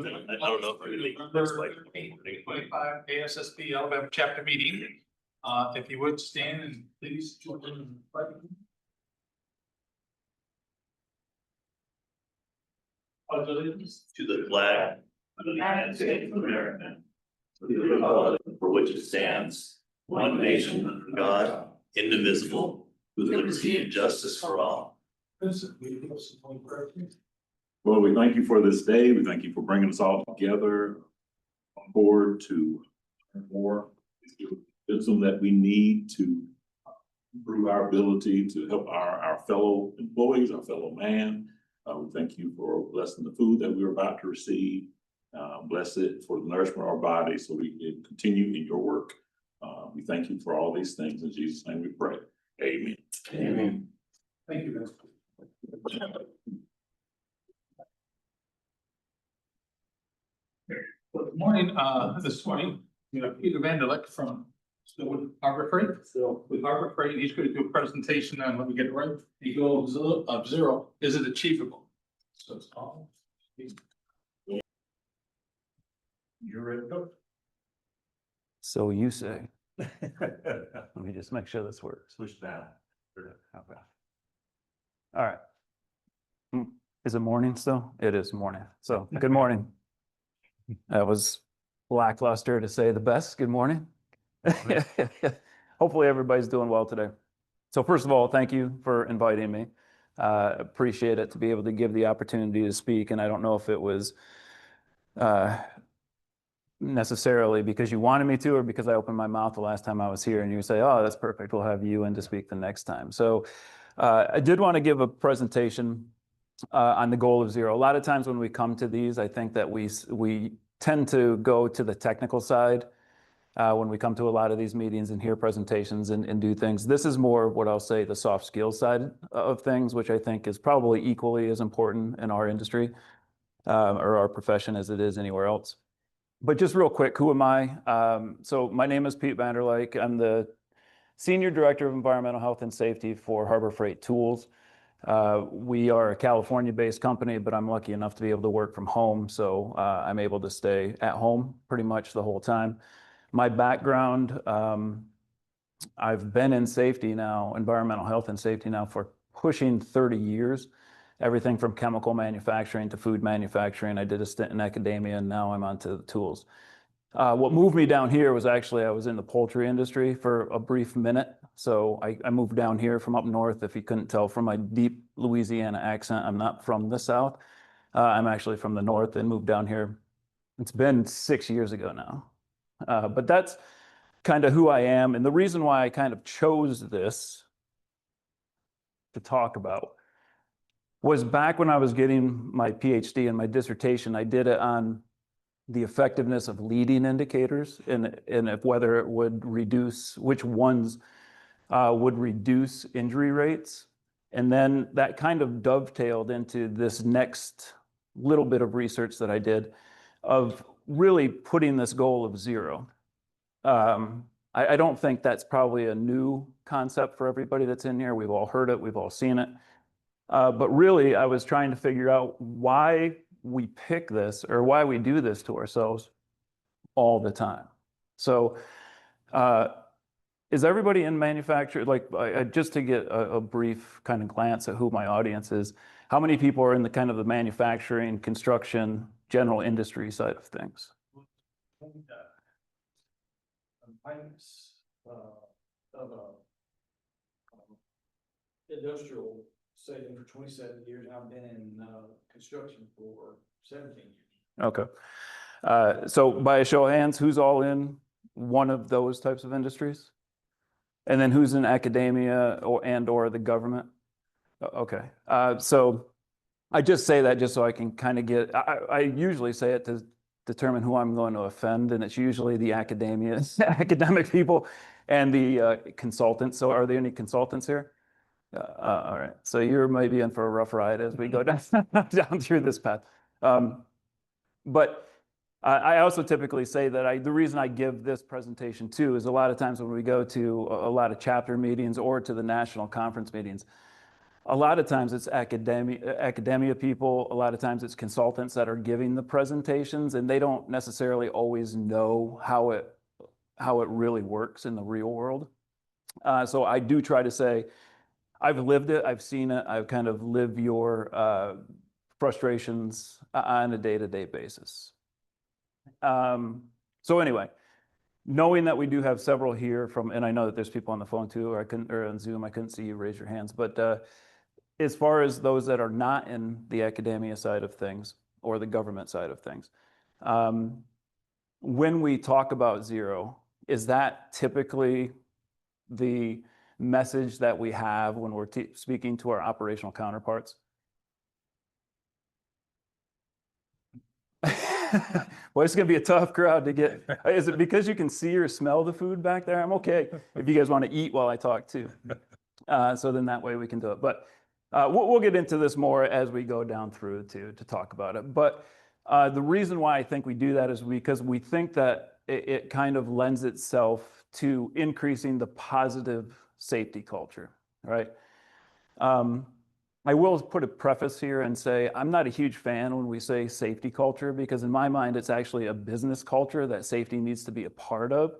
I don't know if it really looks like 25 ASSP Alabama chapter meeting. If you would stand and please join in the flag. Allegiance to the flag of the United States of America, to the republic for which it stands, one nation under God, indivisible, with liberty and justice for all. Well, we thank you for this day. We thank you for bringing us all together on board to learn more wisdom that we need to improve our ability to help our fellow employees, our fellow man. We thank you for blessing the food that we're about to receive. Bless it for the nourishment of our bodies so we can continue in your work. We thank you for all these things. In Jesus' name we pray. Amen. Amen. Thank you, guys. Good morning. This morning, Peter Vanderleck from still with Harbor Freight. So with Harbor Freight, he's going to do a presentation on, let me get it right, the goal of zero. Is it achievable? So it's all. You're ready to go. So you say. Let me just make sure this works. Push down. Okay. All right. Is it morning still? It is morning. So good morning. That was lackluster to say the best. Good morning. Hopefully everybody's doing well today. So first of all, thank you for inviting me. Appreciate it to be able to give the opportunity to speak. And I don't know if it was necessarily because you wanted me to or because I opened my mouth the last time I was here and you say, oh, that's perfect. We'll have you in to speak the next time. So I did want to give a presentation on the goal of zero. A lot of times when we come to these, I think that we tend to go to the technical side when we come to a lot of these meetings and hear presentations and do things. This is more what I'll say the soft skills side of things, which I think is probably equally as important in our industry or our profession as it is anywhere else. But just real quick, who am I? So my name is Pete Vanderleck. I'm the Senior Director of Environmental Health and Safety for Harbor Freight Tools. We are a California-based company, but I'm lucky enough to be able to work from home. So I'm able to stay at home pretty much the whole time. My background, I've been in safety now, environmental health and safety now for pushing 30 years. Everything from chemical manufacturing to food manufacturing. I did a stint in academia and now I'm onto the tools. What moved me down here was actually I was in the poultry industry for a brief minute. So I moved down here from up north. If you couldn't tell from my deep Louisiana accent, I'm not from the South. I'm actually from the North and moved down here. It's been 6 years ago now. But that's kind of who I am. And the reason why I kind of chose this to talk about was back when I was getting my PhD and my dissertation, I did it on the effectiveness of leading indicators and if whether it would reduce, which ones would reduce injury rates. And then that kind of dovetailed into this next little bit of research that I did of really putting this goal of zero. I don't think that's probably a new concept for everybody that's in here. We've all heard it, we've all seen it. But really, I was trying to figure out why we pick this or why we do this to ourselves all the time. So is everybody in manufacturing, like just to get a brief kind of glance at who my audience is, how many people are in the kind of the manufacturing, construction, general industry side of things? Industrial setting for 27 years. I've been in construction for 17 years. Okay. So by a show of hands, who's all in one of those types of industries? And then who's in academia or the government? Okay. So I just say that just so I can kind of get, I usually say it to determine who I'm going to offend, and it's usually the academic people and the consultants. So are there any consultants here? All right. So you're maybe in for a rough ride as we go down through this path. But I also typically say that the reason I give this presentation too is a lot of times when we go to a lot of chapter meetings or to the national conference meetings, A lot of times it's academia people, a lot of times it's consultants that are giving the presentations, and they don't necessarily always know how it really works in the real world. So I do try to say, I've lived it, I've seen it, I've kind of lived your frustrations on a day-to-day basis. So anyway, knowing that we do have several here from, and I know that there's people on the phone too, or on Zoom, I couldn't see you raise your hands, but as far as those that are not in the academia side of things or the government side of things, when we talk about zero, is that typically the message that we have when we're speaking to our operational counterparts? Well, it's going to be a tough crowd to get. Is it because you can see or smell the food back there? I'm okay if you guys want to eat while I talk too. So then that way we can do it. But we'll get into this more as we go down through to talk about it. But the reason why I think we do that is because we think that it kind of lends itself to increasing the positive safety culture, right? I will put a preface here and say I'm not a huge fan when we say safety culture, because in my mind, it's actually a business culture that safety needs to be a part of.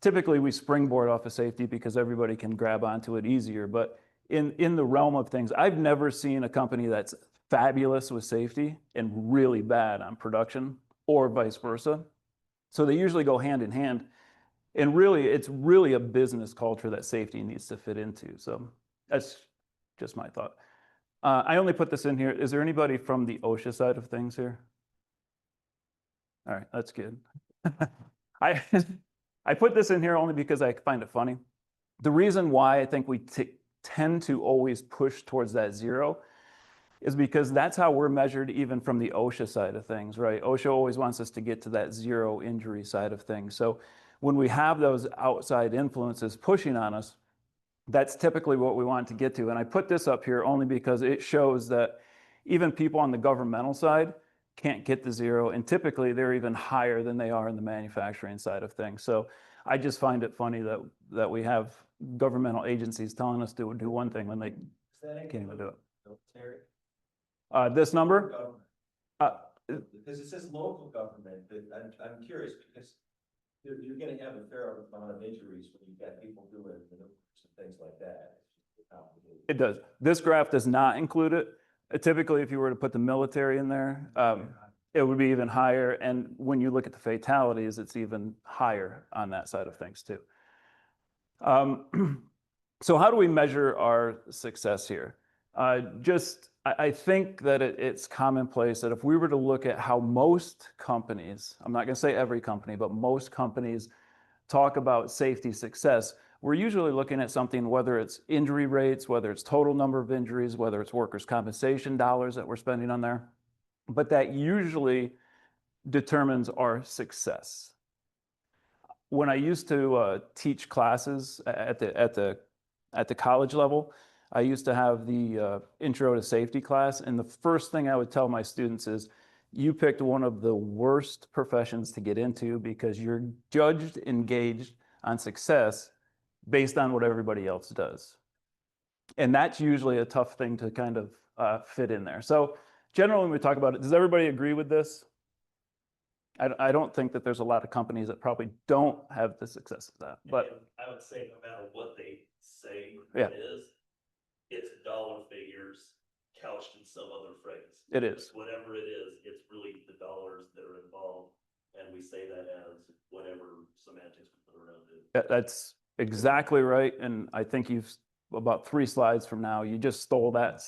Typically, we springboard off of safety because everybody can grab onto it easier. But in the realm of things, I've never seen a company that's fabulous with safety and really bad on production, or vice versa. So they usually go hand in hand. And really, it's really a business culture that safety needs to fit into. So that's just my thought. I only put this in here. Is there anybody from the OSHA side of things here? All right, that's good. I put this in here only because I find it funny. The reason why I think we tend to always push towards that zero is because that's how we're measured even from the OSHA side of things, right? OSHA always wants us to get to that zero injury side of things. So when we have those outside influences pushing on us, that's typically what we want to get to. And I put this up here only because it shows that even people on the governmental side can't get to zero, and typically they're even higher than they are in the manufacturing side of things. So I just find it funny that we have governmental agencies telling us to do one thing when they can't even do it. Military? This number? Government. Because it says local government, but I'm curious because you're gonna have a fair amount of injuries when you've got people doing maneuvers and things like that. It does. This graph does not include it. Typically, if you were to put the military in there, it would be even higher. And when you look at the fatalities, it's even higher on that side of things too. So how do we measure our success here? I think that it's commonplace that if we were to look at how most companies, I'm not going to say every company, but most companies talk about safety success, we're usually looking at something, whether it's injury rates, whether it's total number of injuries, whether it's workers' compensation dollars that we're spending on there, but that usually determines our success. When I used to teach classes at the college level, I used to have the intro to safety class, and the first thing I would tell my students is, you picked one of the worst professions to get into because you're judged, engaged on success based on what everybody else does. And that's usually a tough thing to kind of fit in there. So generally when we talk about it, does everybody agree with this? I don't think that there's a lot of companies that probably don't have the success of that, but I would say no matter what they say Yeah. it is, it's dollar figures couched in some other phrase. it is. Whatever it is, it's really the dollars that are involved, and we say that as whatever semantics we put around it. That's exactly right. And I think you've, about 3 slides from now, you just stole that,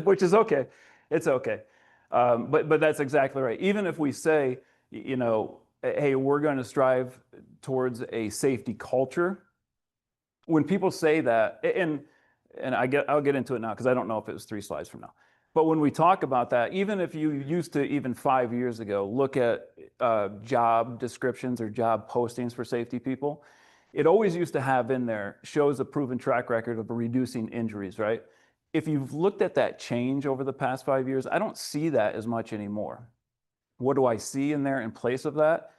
which is okay. It's okay. But that's exactly right. Even if we say, you know, hey, we're going to strive towards a safety culture, when people say that, and I'll get into it now because I don't know if it was 3 slides from now. But when we talk about that, even if you used to, even 5 years ago, look at job descriptions or job postings for safety people, it always used to have in there, shows a proven track record of reducing injuries, right? If you've looked at that change over the past 5 years, I don't see that as much anymore. What do I see in there in place of that?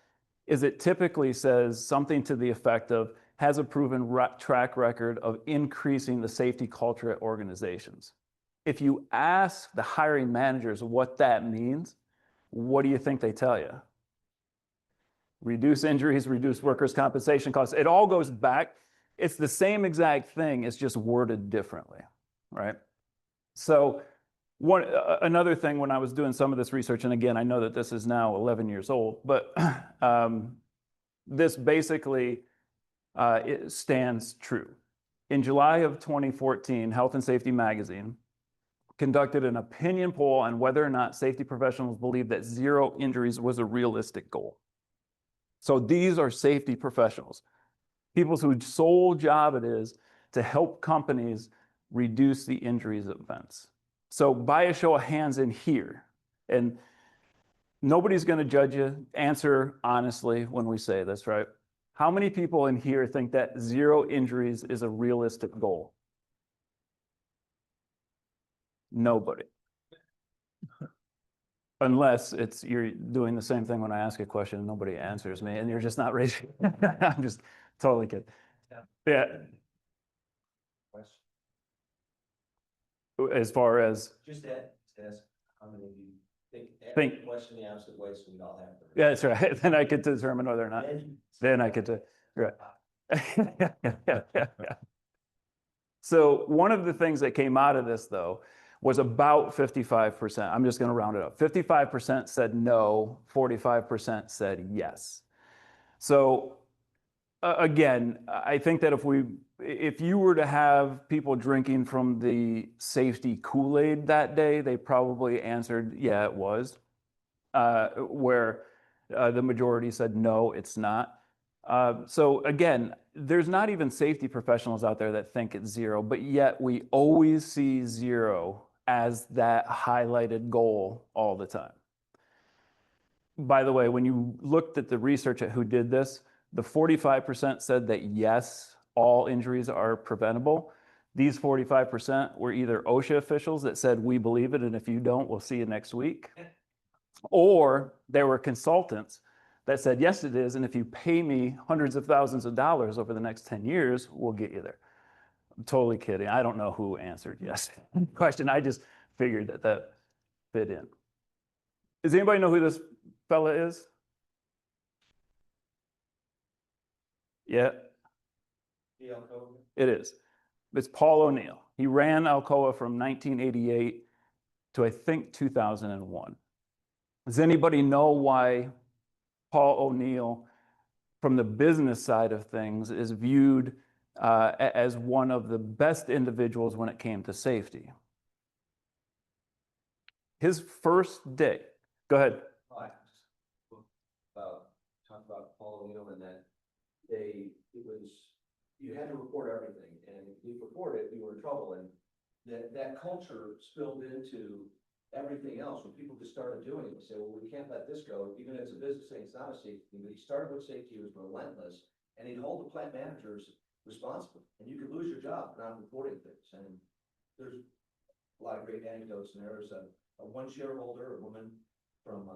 Is it typically says something to the effect of, has a proven track record of increasing the safety culture at organizations. If you ask the hiring managers what that means, what do you think they tell you? Reduce injuries, reduce workers' compensation costs. It all goes back. It's the same exact thing. It's just worded differently, right? So another thing when I was doing some of this research, and again, I know that this is now 11 years old, but this basically it stands true. In July of 2014, Health and Safety Magazine conducted an opinion poll on whether or not safety professionals believe that 0 injuries was a realistic goal. So these are safety professionals, people whose sole job it is to help companies reduce the injuries events. So by a show of hands in here, and nobody's going to judge you, answer honestly when we say this, right? How many people in here think that 0 injuries is a realistic goal? Nobody. Unless you're doing the same thing when I ask a question and nobody answers me and you're just not raising. I'm just totally kidding. Yeah. As far as. Just ask how many of you think Think. question the opposite way, so we all have to. Yeah, that's right. Then I could determine whether or not. Then I could, right. Yeah. So one of the things that came out of this, though, was about 55%. I'm just going to round it up. 55% said no, 45% said yes. So again, I think that if you were to have people drinking from the safety Kool-Aid that day, they probably answered, yeah, it was, where the majority said, no, it's not. So again, there's not even safety professionals out there that think it's 0, but yet we always see 0 as that highlighted goal all the time. By the way, when you looked at the research at who did this, the 45% said that yes, all injuries are preventable. These 45% were either OSHA officials that said, we believe it, and if you don't, we'll see you next week. Or there were consultants that said, yes, it is, and if you pay me hundreds of thousands of dollars over the next 10 years, we'll get you there. I'm totally kidding. I don't know who answered yes question. I just figured that fit in. Does anybody know who this fella is? Yeah, it is. It's Paul O'Neill. He ran Alcoa from 1988 to I think 2001. Does anybody know why Paul O'Neill, from the business side of things, is viewed as one of the best individuals when it came to safety? His first day, go ahead. Talk about Paul O'Neill and that you had to report everything, and if you reported, you were in trouble, and that culture spilled into everything else. When people just started doing it, they say, well, we can't let this go, even as a business saying it's not a safety thing, but he started with safety, he was relentless, and he'd hold the plant managers responsible, and you could lose your job for not reporting things. And there's a lot of great anecdotes, and there was a one shareholder, a woman from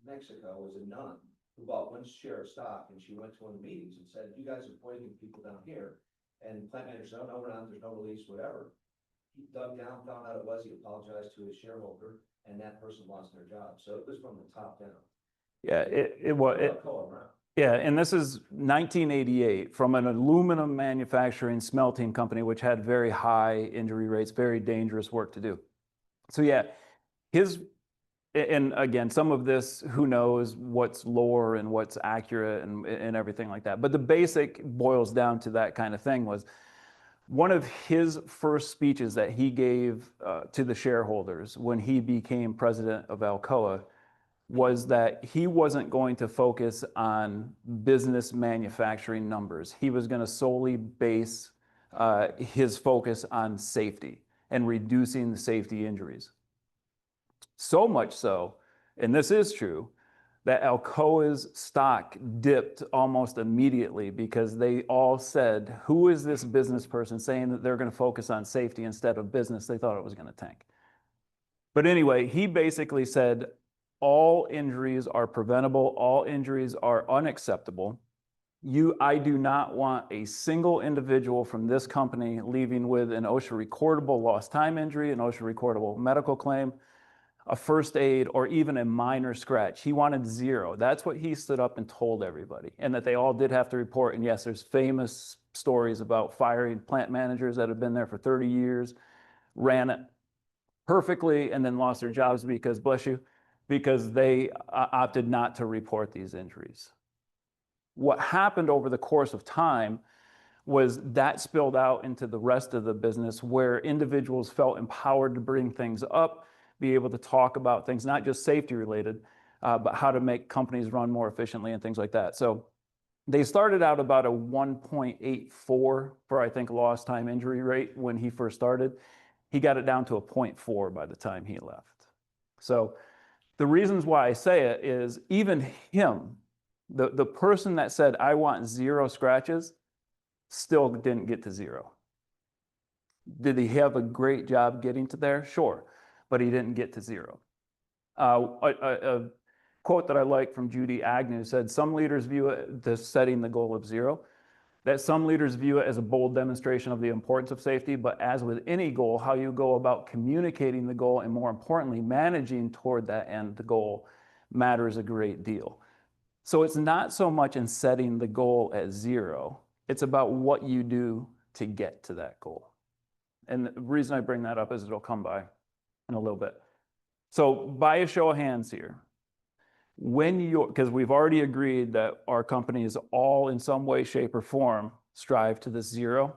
Mexico, was a nun who bought 1 share of stock, and she went to one of the meetings and said, you guys are pointing people down here, and plant managers, no, we're not, there's no release, whatever. He dug down, found out it was, he apologized to his shareholder, and that person lost their job. So it was from the top down. Yeah, it was. Yeah, and this is 1988 from an aluminum manufacturing smelting company, which had very high injury rates, very dangerous work to do. So yeah, and again, some of this, who knows what's lore and what's accurate and everything like that. But the basic boils down to that kind of thing was one of his first speeches that he gave to the shareholders when he became president of Alcoa was that he wasn't going to focus on business manufacturing numbers. He was going to solely base his focus on safety and reducing the safety injuries. So much so, and this is true, that Alcoa's stock dipped almost immediately because they all said, who is this business person saying that they're going to focus on safety instead of business? They thought it was going to tank. But anyway, he basically said, all injuries are preventable, all injuries are unacceptable. I do not want a single individual from this company leaving with an OSHA recordable lost time injury, an OSHA recordable medical claim, a first aid, or even a minor scratch. He wanted 0. That's what he stood up and told everybody, and that they all did have to report. And yes, there's famous stories about firing plant managers that have been there for 30 years, ran it perfectly, and then lost their jobs because, bless you, because they opted not to report these injuries. What happened over the course of time was that spilled out into the rest of the business, where individuals felt empowered to bring things up, be able to talk about things, not just safety related, but how to make companies run more efficiently and things like that. So they started out about a 1.84 for, I think, lost time injury rate when he first started. He got it down to a 0.4 by the time he left. So the reasons why I say it is even him, the person that said, I want 0 scratches, still didn't get to 0. Did he have a great job getting to there? Sure, but he didn't get to 0. A quote that I like from Judy Agnew said, some leaders view it as setting the goal of 0, that some leaders view it as a bold demonstration of the importance of safety, but as with any goal, how you go about communicating the goal and, more importantly, managing toward that end goal matters a great deal. So it's not so much in setting the goal at 0, it's about what you do to get to that goal. And the reason I bring that up is it'll come by in a little bit. So by a show of hands here, because we've already agreed that our companies all in some way, shape, or form strive to this 0.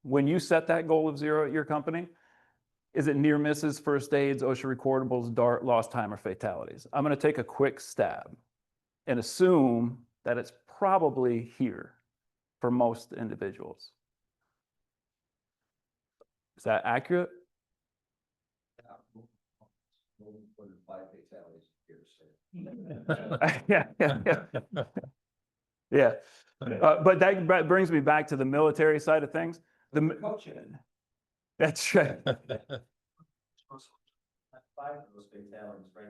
When you set that goal of 0 at your company, is it near misses, first aids, OSHA recordables, DART, lost time, or fatalities? I'm going to take a quick stab and assume that it's probably here for most individuals. Is that accurate? Yeah, yeah, yeah. Yeah. But that brings me back to the military side of things. That's right. 5 of those fatalities right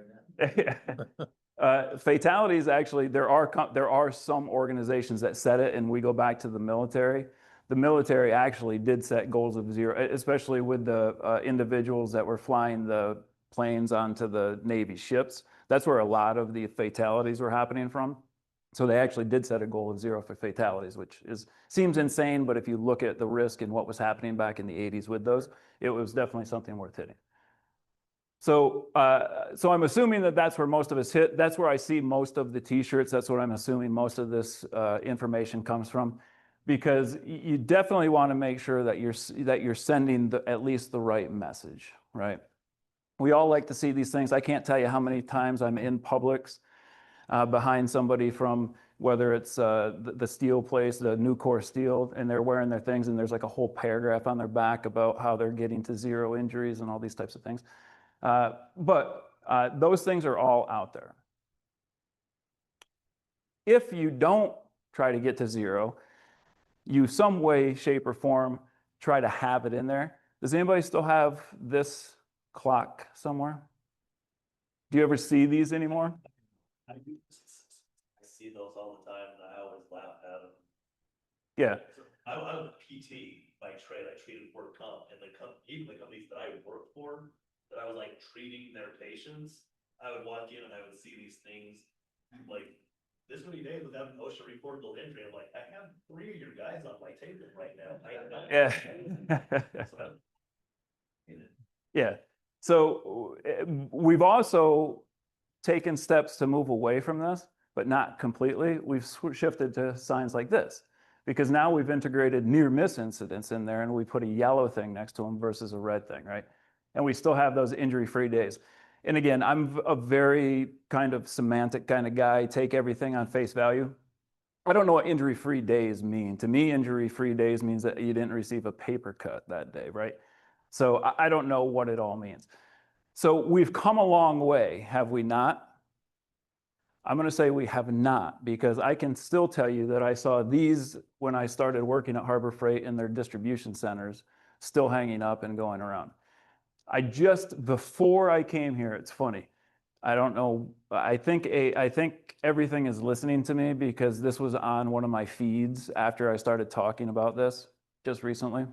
now. Fatalities, actually, there are some organizations that set it, and we go back to the military. The military actually did set goals of 0, especially with the individuals that were flying the planes onto the Navy ships. That's where a lot of the fatalities were happening from. So they actually did set a goal of 0 for fatalities, which seems insane, but if you look at the risk and what was happening back in the 80s with those, it was definitely something worth hitting. So I'm assuming that that's where most of us hit. That's where I see most of the t-shirts. That's what I'm assuming most of this information comes from, because you definitely want to make sure that you're sending at least the right message, right? We all like to see these things. I can't tell you how many times I'm in Publix behind somebody from, whether it's the steel place, the Nucor Steel, and they're wearing their things, and there's like a whole paragraph on their back about how they're getting to 0 injuries and all these types of things. But those things are all out there. If you don't try to get to 0, you some way, shape, or form try to have it in there. Does anybody still have this clock somewhere? Do you ever see these anymore? I see those all the time, and I always laugh at them. Yeah. I was a PT by trade. I treated work comp, and even the companies that I worked for, that I was like treating their patients, I would walk in and I would see these things like, this many days without an OSHA reportable injury. I'm like, I have 3 of your guys on my table right now. Yeah. Yeah. So we've also taken steps to move away from this, but not completely. We've shifted to signs like this, because now we've integrated near miss incidents in there, and we put a yellow thing next to them versus a red thing, right? And we still have those injury-free days. And again, I'm a very kind of semantic kind of guy, take everything on face value. I don't know what injury-free days mean. To me, injury-free days means that you didn't receive a paper cut that day, right? So I don't know what it all means. So we've come a long way, have we not? I'm going to say we have not, because I can still tell you that I saw these when I started working at Harbor Freight in their distribution centers, still hanging up and going around. Before I came here, it's funny, I don't know. I think everything is listening to me because this was on one of my feeds after I started talking about this just recently.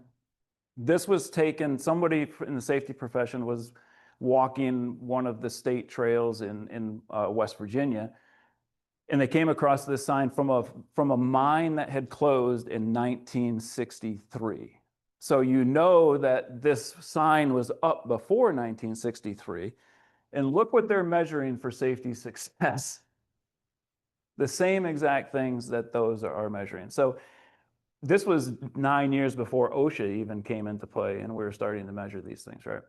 This was taken, somebody in the safety profession was walking one of the state trails in West Virginia, and they came across this sign from a mine that had closed in 1963. So you know that this sign was up before 1963, and look what they're measuring for safety success. The same exact things that those are measuring. So this was 9 years before OSHA even came into play, and we were starting to measure these things, right?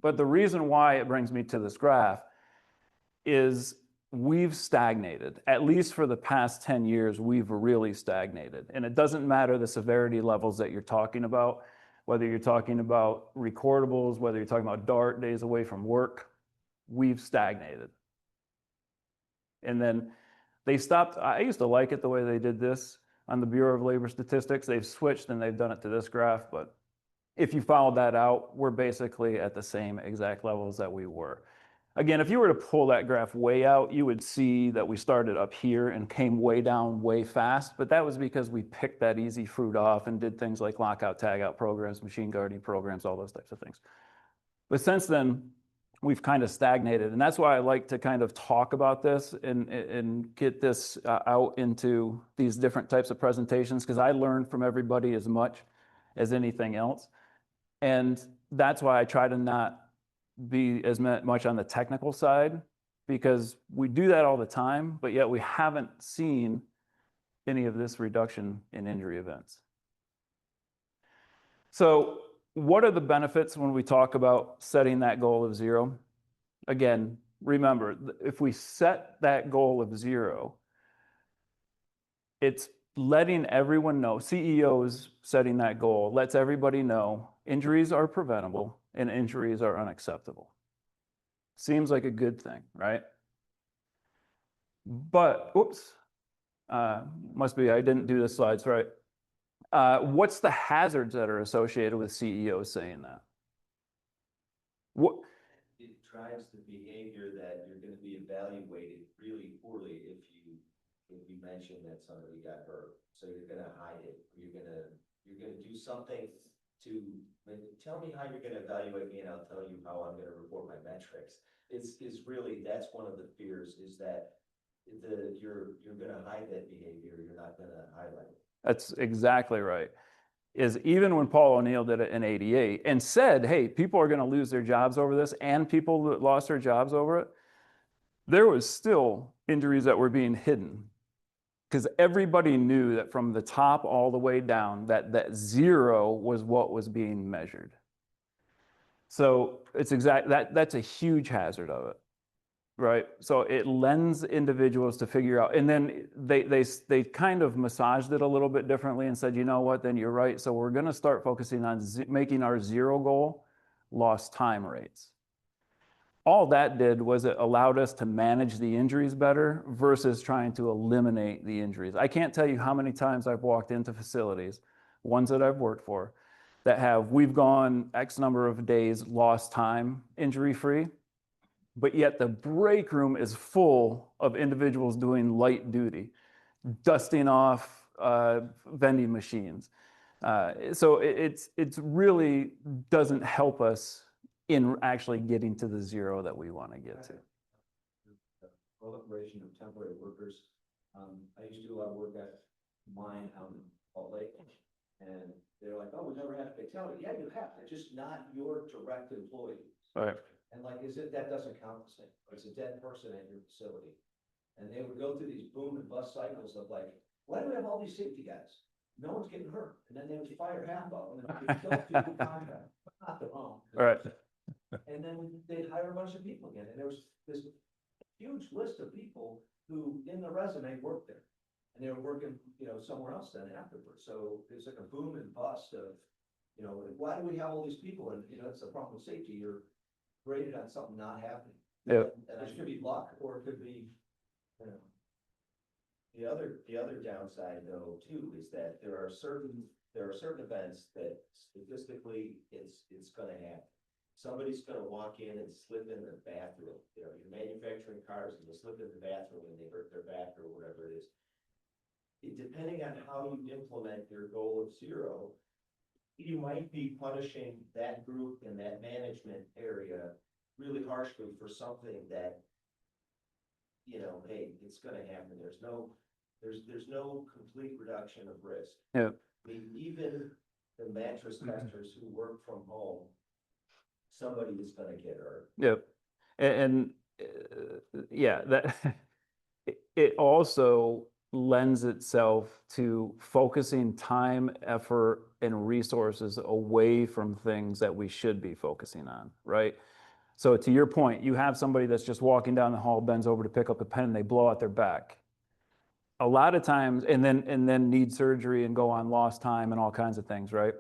But the reason why it brings me to this graph is we've stagnated. At least for the past 10 years, we've really stagnated. And it doesn't matter the severity levels that you're talking about, whether you're talking about recordables, whether you're talking about DART, days away from work, we've stagnated. And then they stopped. I used to like it the way they did this on the Bureau of Labor Statistics. They've switched and they've done it to this graph, but if you followed that out, we're basically at the same exact levels that we were. Again, if you were to pull that graph way out, you would see that we started up here and came way down way fast, but that was because we picked that easy fruit off and did things like lockout, tagout programs, machine guarding programs, all those types of things. But since then, we've kind of stagnated, and that's why I like to kind of talk about this and get this out into these different types of presentations, because I learn from everybody as much as anything else. And that's why I try to not be as much on the technical side, because we do that all the time, but yet we haven't seen any of this reduction in injury events. So what are the benefits when we talk about setting that goal of zero? Again, remember, if we set that goal of zero, it's letting everyone know, CEOs setting that goal lets everybody know injuries are preventable and injuries are unacceptable. Seems like a good thing, right? But, oops, must be I didn't do the slides right. What's the hazards that are associated with CEOs saying that? What? It drives the behavior that you're gonna be evaluated really poorly if you mention that somebody got hurt. So you're gonna hide it, you're gonna do something to, tell me how you're gonna evaluate me and I'll tell you how I'm gonna report my metrics. It's really, that's one of the fears, is that you're gonna hide that behavior, you're not gonna highlight it. That's exactly right. Is even when Paul O'Neill did it in '88 and said, hey, people are going to lose their jobs over this, and people that lost their jobs over it, there was still injuries that were being hidden, because everybody knew that from the top all the way down, that zero was what was being measured. So it's that's a huge hazard of it. Right. So it lends individuals to figure out, and then they kind of massaged it a little bit differently and said, you know what, then you're right. So we're going to start focusing on making our zero goal lost time rates. All that did was it allowed us to manage the injuries better versus trying to eliminate the injuries. I can't tell you how many times I've walked into facilities, ones that I've worked for, that we've gone X number of days lost time injury free, but yet the break room is full of individuals doing light duty, dusting off vending machines. So it's really doesn't help us in actually getting to the zero that we want to get to. Proliferation of temporary workers. I used to do a lot of work at mine out in Salt Lake, and they're like, "Oh, we never had a fatality." Yeah, you have. It's just not your direct employee. Right. And like, that doesn't count the same. It's a dead person at your facility. And they would go through these boom and bust cycles of like, why do we have all these safety guys? No one's getting hurt. And then they would fire half of them and kill people contract. Not their own. Right. And then they'd hire a bunch of people again. And there was this huge list of people who in the resume worked there. And they were working, somewhere else then afterwards. So it's like a boom and bust of, why do we have all these people? And, it's the problem with safety. You're graded on something not happening. Yeah. And it could be luck, or it could be, The other downside though, too, is that there are certain events that statistically it's gonna happen. somebody's gonna walk in and slip in the bathroom, you know, you're manufacturing cars and they slip in the bathroom and they hurt their back or whatever it is. Depending on how you implement your goal of zero, you might be punishing that group in that management area really harshly for something that, you know, hey, it's gonna happen. There's no complete reduction of risk. Yeah. I mean, even the mattress testers who work from home, somebody is gonna get hurt. Yep. Yeah, that it also lends itself to focusing time, effort, and resources away from things that we should be focusing on, right? So to your point, you have somebody that's just walking down the hall, bends over to pick up a pen, and they blow out their back. A lot of times, and then need surgery and go on lost time and all kinds of things, right?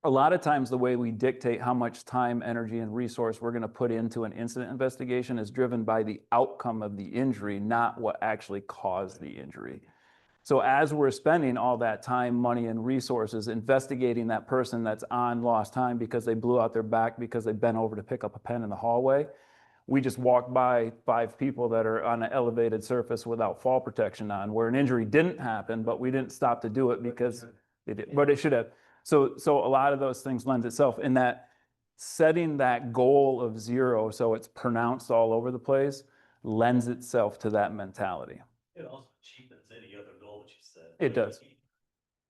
A lot of times the way we dictate how much time, energy, and resource we're going to put into an incident investigation is driven by the outcome of the injury, not what actually caused the injury. So as we're spending all that time, money, and resources investigating that person that's on lost time because they blew out their back because they bent over to pick up a pen in the hallway, we just walked by 5 people that are on an elevated surface without fall protection on, where an injury didn't happen, but we didn't stop to do it because it did, but it should have. So a lot of those things lend itself in that setting that goal of zero so it's pronounced all over the place lends itself to that mentality. It also cheapens any other goal that you set. It does.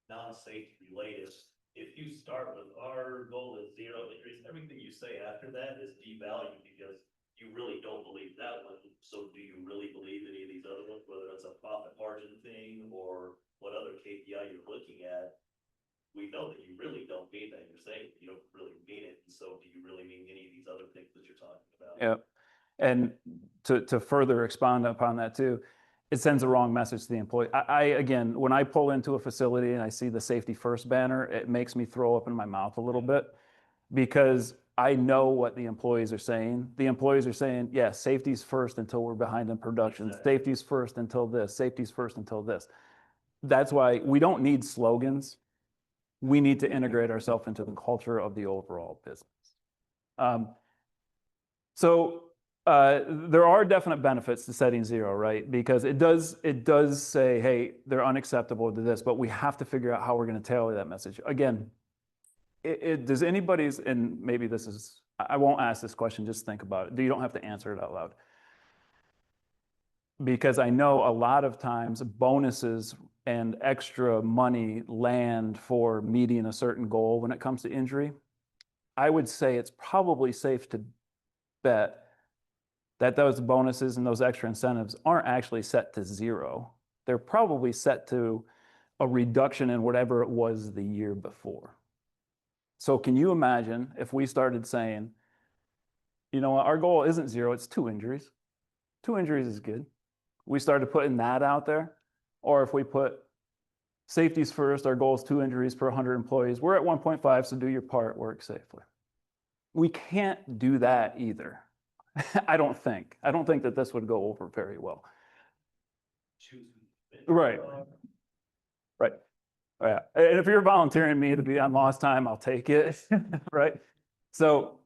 Non-safety related, if you start with our goal is zero injuries, everything you say after that is devalued because you really don't believe that one. So do you really believe any of these other ones, whether it's a profit margin thing or what other KPI you're looking at? We know that you really don't mean that. You're saying you don't really mean it. And so do you really mean any of these other things that you're talking about? Yep. And to further expound upon that too, it sends a wrong message to the employee. Again, when I pull into a facility and I see the safety first banner, it makes me throw up in my mouth a little bit because I know what the employees are saying. The employees are saying, yeah, safety's first until we're behind in production. Exactly. Safety's first until this. Safety's first until this. That's why we don't need slogans. We need to integrate ourselves into the culture of the overall business. There are definite benefits to setting zero, right? Because it does say, hey, they're unacceptable to this, but we have to figure out how we're going to tailor that message. Again, does anybody's, and maybe this is, I won't ask this question, just think about it. You don't have to answer it out loud. Because I know a lot of times bonuses and extra money land for meeting a certain goal when it comes to injury. I would say it's probably safe to bet that those bonuses and those extra incentives aren't actually set to zero. They're probably set to a reduction in whatever it was the year before. So can you imagine if we started saying, you know what, our goal isn't zero, it's 2 injuries. 2 injuries is good. We started putting that out there. Or if we put safety's first, our goal is 2 injuries per 100 employees. We're at 1.5, so do your part, work safely. We can't do that either. I don't think that this would go over very well. Right. Right. Yeah. And if you're volunteering me to be on lost time, I'll take it. Right. So.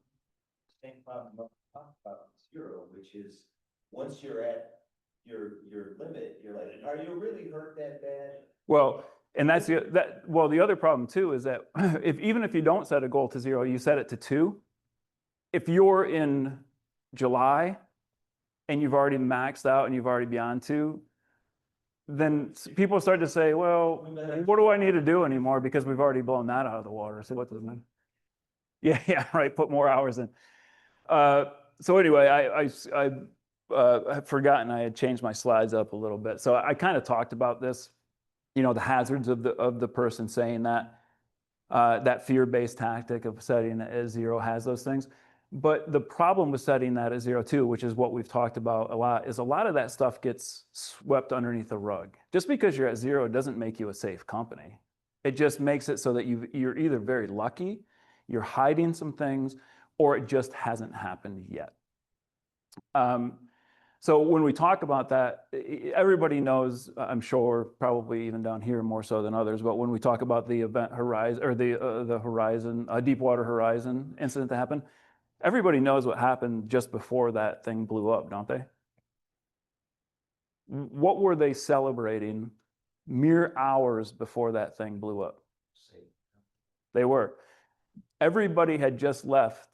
Same problem about zero, which is once you're at your limit, you're like, are you really hurt that bad? Well, and that's the other problem too is that even if you don't set a goal to zero, you set it to 2. If you're in July and you've already maxed out and you've already beyond 2, then people start to say, well, what do I need to do anymore? Because we've already blown that out of the water. So what does it mean? Yeah, right. Put more hours in. So anyway, I had forgotten I had changed my slides up a little bit. So I kind of talked about this, you know, the hazards of the person saying that fear-based tactic of setting it as zero has those things. But the problem with setting that at 0 too, which is what we've talked about a lot, is a lot of that stuff gets swept underneath the rug. Just because you're at 0 doesn't make you a safe company. It just makes it so that you're either very lucky, you're hiding some things, or it just hasn't happened yet. So when we talk about that, everybody knows, I'm sure, probably even down here more so than others, but when we talk about the event horizon or the Deepwater Horizon incident that happened, Everybody knows what happened just before that thing blew up, don't they? What were they celebrating mere hours before that thing blew up? They were. Everybody had just left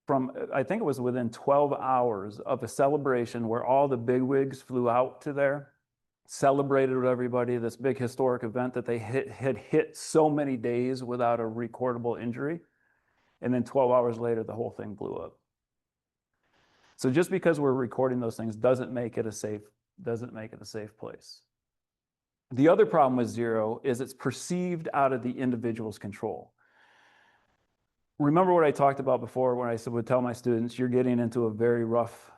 from, I think it was within 12 hours of a celebration where all the bigwigs flew out to there, celebrated with everybody, this big historic event that they had hit so many days without a recordable injury. And then 12 hours later, the whole thing blew up. So just because we're recording those things doesn't make it a safe place. The other problem with zero is it's perceived out of the individual's control. Remember what I talked about before when I would tell my students, you're getting into a very rough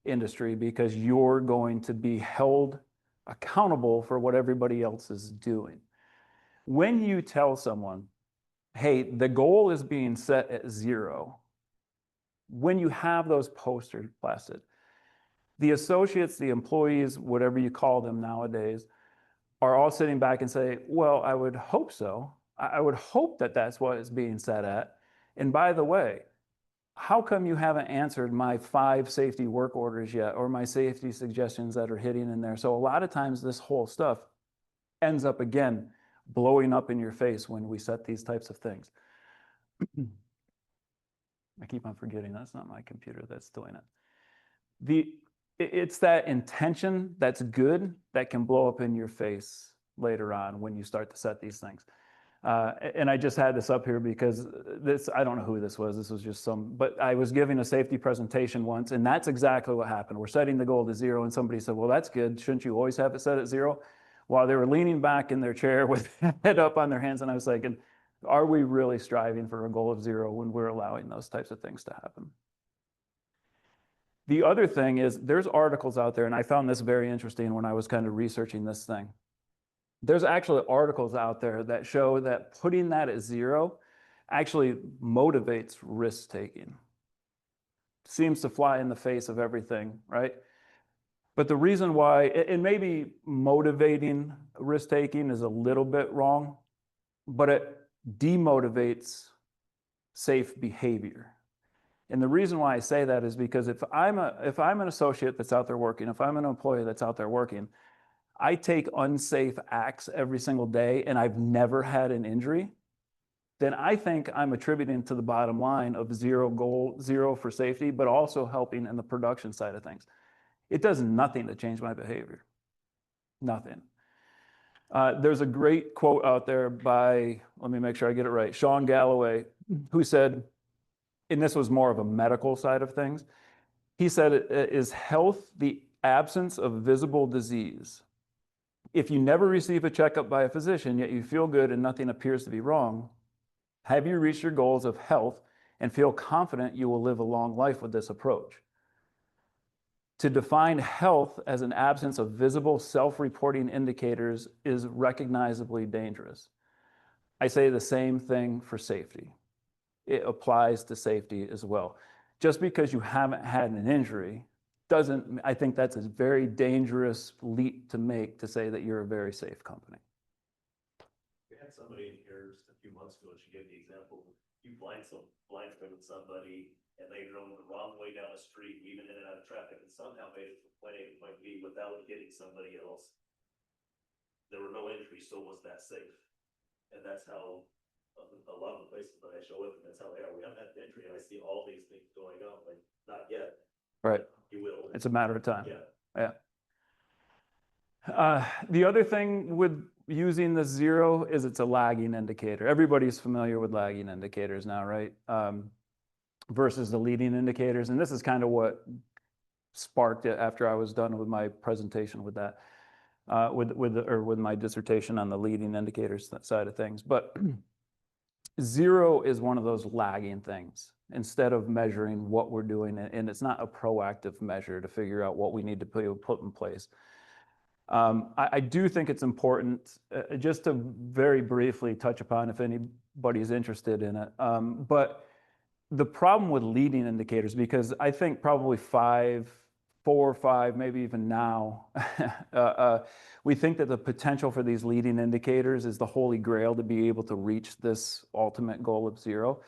industry because you're going to be held accountable for what everybody else is doing. When you tell someone, hey, the goal is being set at zero, when you have those posters plastered, the associates, the employees, whatever you call them nowadays, are all sitting back and say, well, I would hope so. I would hope that that's what it's being set at. And by the way, how come you haven't answered my 5 safety work orders yet, or my safety suggestions that are hitting in there? So a lot of times this whole stuff ends up, again, blowing up in your face when we set these types of things. I keep on forgetting that's not my computer that's doing it. It's that intention that's good that can blow up in your face later on when you start to set these things. And I just had this up here because I don't know who this was. This was just but I was giving a safety presentation once, and that's exactly what happened. We're setting the goal to zero, and somebody said, well, that's good. Shouldn't you always have it set at zero? While they were leaning back in their chair with head up on their hands, and I was thinking, are we really striving for a goal of zero when we're allowing those types of things to happen? The other thing is there's articles out there, and I found this very interesting when I was kind of researching this thing. There's actually articles out there that show that putting that at zero actually motivates risk-taking. Seems to fly in the face of everything, right? But the reason why, and maybe motivating risk-taking is a little bit wrong, but it demotivates safe behavior. And the reason why I say that is because if I'm an associate that's out there working, if I'm an employee that's out there working, I take unsafe acts every single day and I've never had an injury, then I think I'm attributing to the bottom line of zero for safety, but also helping in the production side of things. It does nothing to change my behavior. Nothing. There's a great quote out there by, let me make sure I get it right, Sean Galloway, who said, and this was more of a medical side of things, he said, is health the absence of visible disease? If you never receive a checkup by a physician, yet you feel good and nothing appears to be wrong, have you reached your goals of health and feel confident you will live a long life with this approach? To define health as an absence of visible self-reporting indicators is recognizably dangerous. I say the same thing for safety. It applies to safety as well. Just because you haven't had an injury I think that's a very dangerous leap to make to say that you're a very safe company. We had somebody in here just a few months ago, and she gave the example, you blindfolded somebody and they drove the wrong way down the street, even in and out of traffic, and somehow made it to point A to point B without hitting somebody else. There were no injuries, so was that safe? And that's how a lot of the places that I show up, and that's how they are. We haven't had an injury, and I see all these things going on, like, not yet. Right. You will. It's a matter of time. Yeah. Yeah. The other thing with using the zero is it's a lagging indicator. Everybody's familiar with lagging indicators now, right? Versus the leading indicators. And this is kind of what sparked it after I was done with my presentation with that, with my dissertation on the leading indicators side of things. But zero is one of those lagging things instead of measuring what we're doing. And it's not a proactive measure to figure out what we need to put in place. I do think it's important just to very briefly touch upon if anybody's interested in it. But the problem with leading indicators, because I think probably 4 or 5, maybe even now, we think that the potential for these leading indicators is the holy grail to be able to reach this ultimate goal of zero.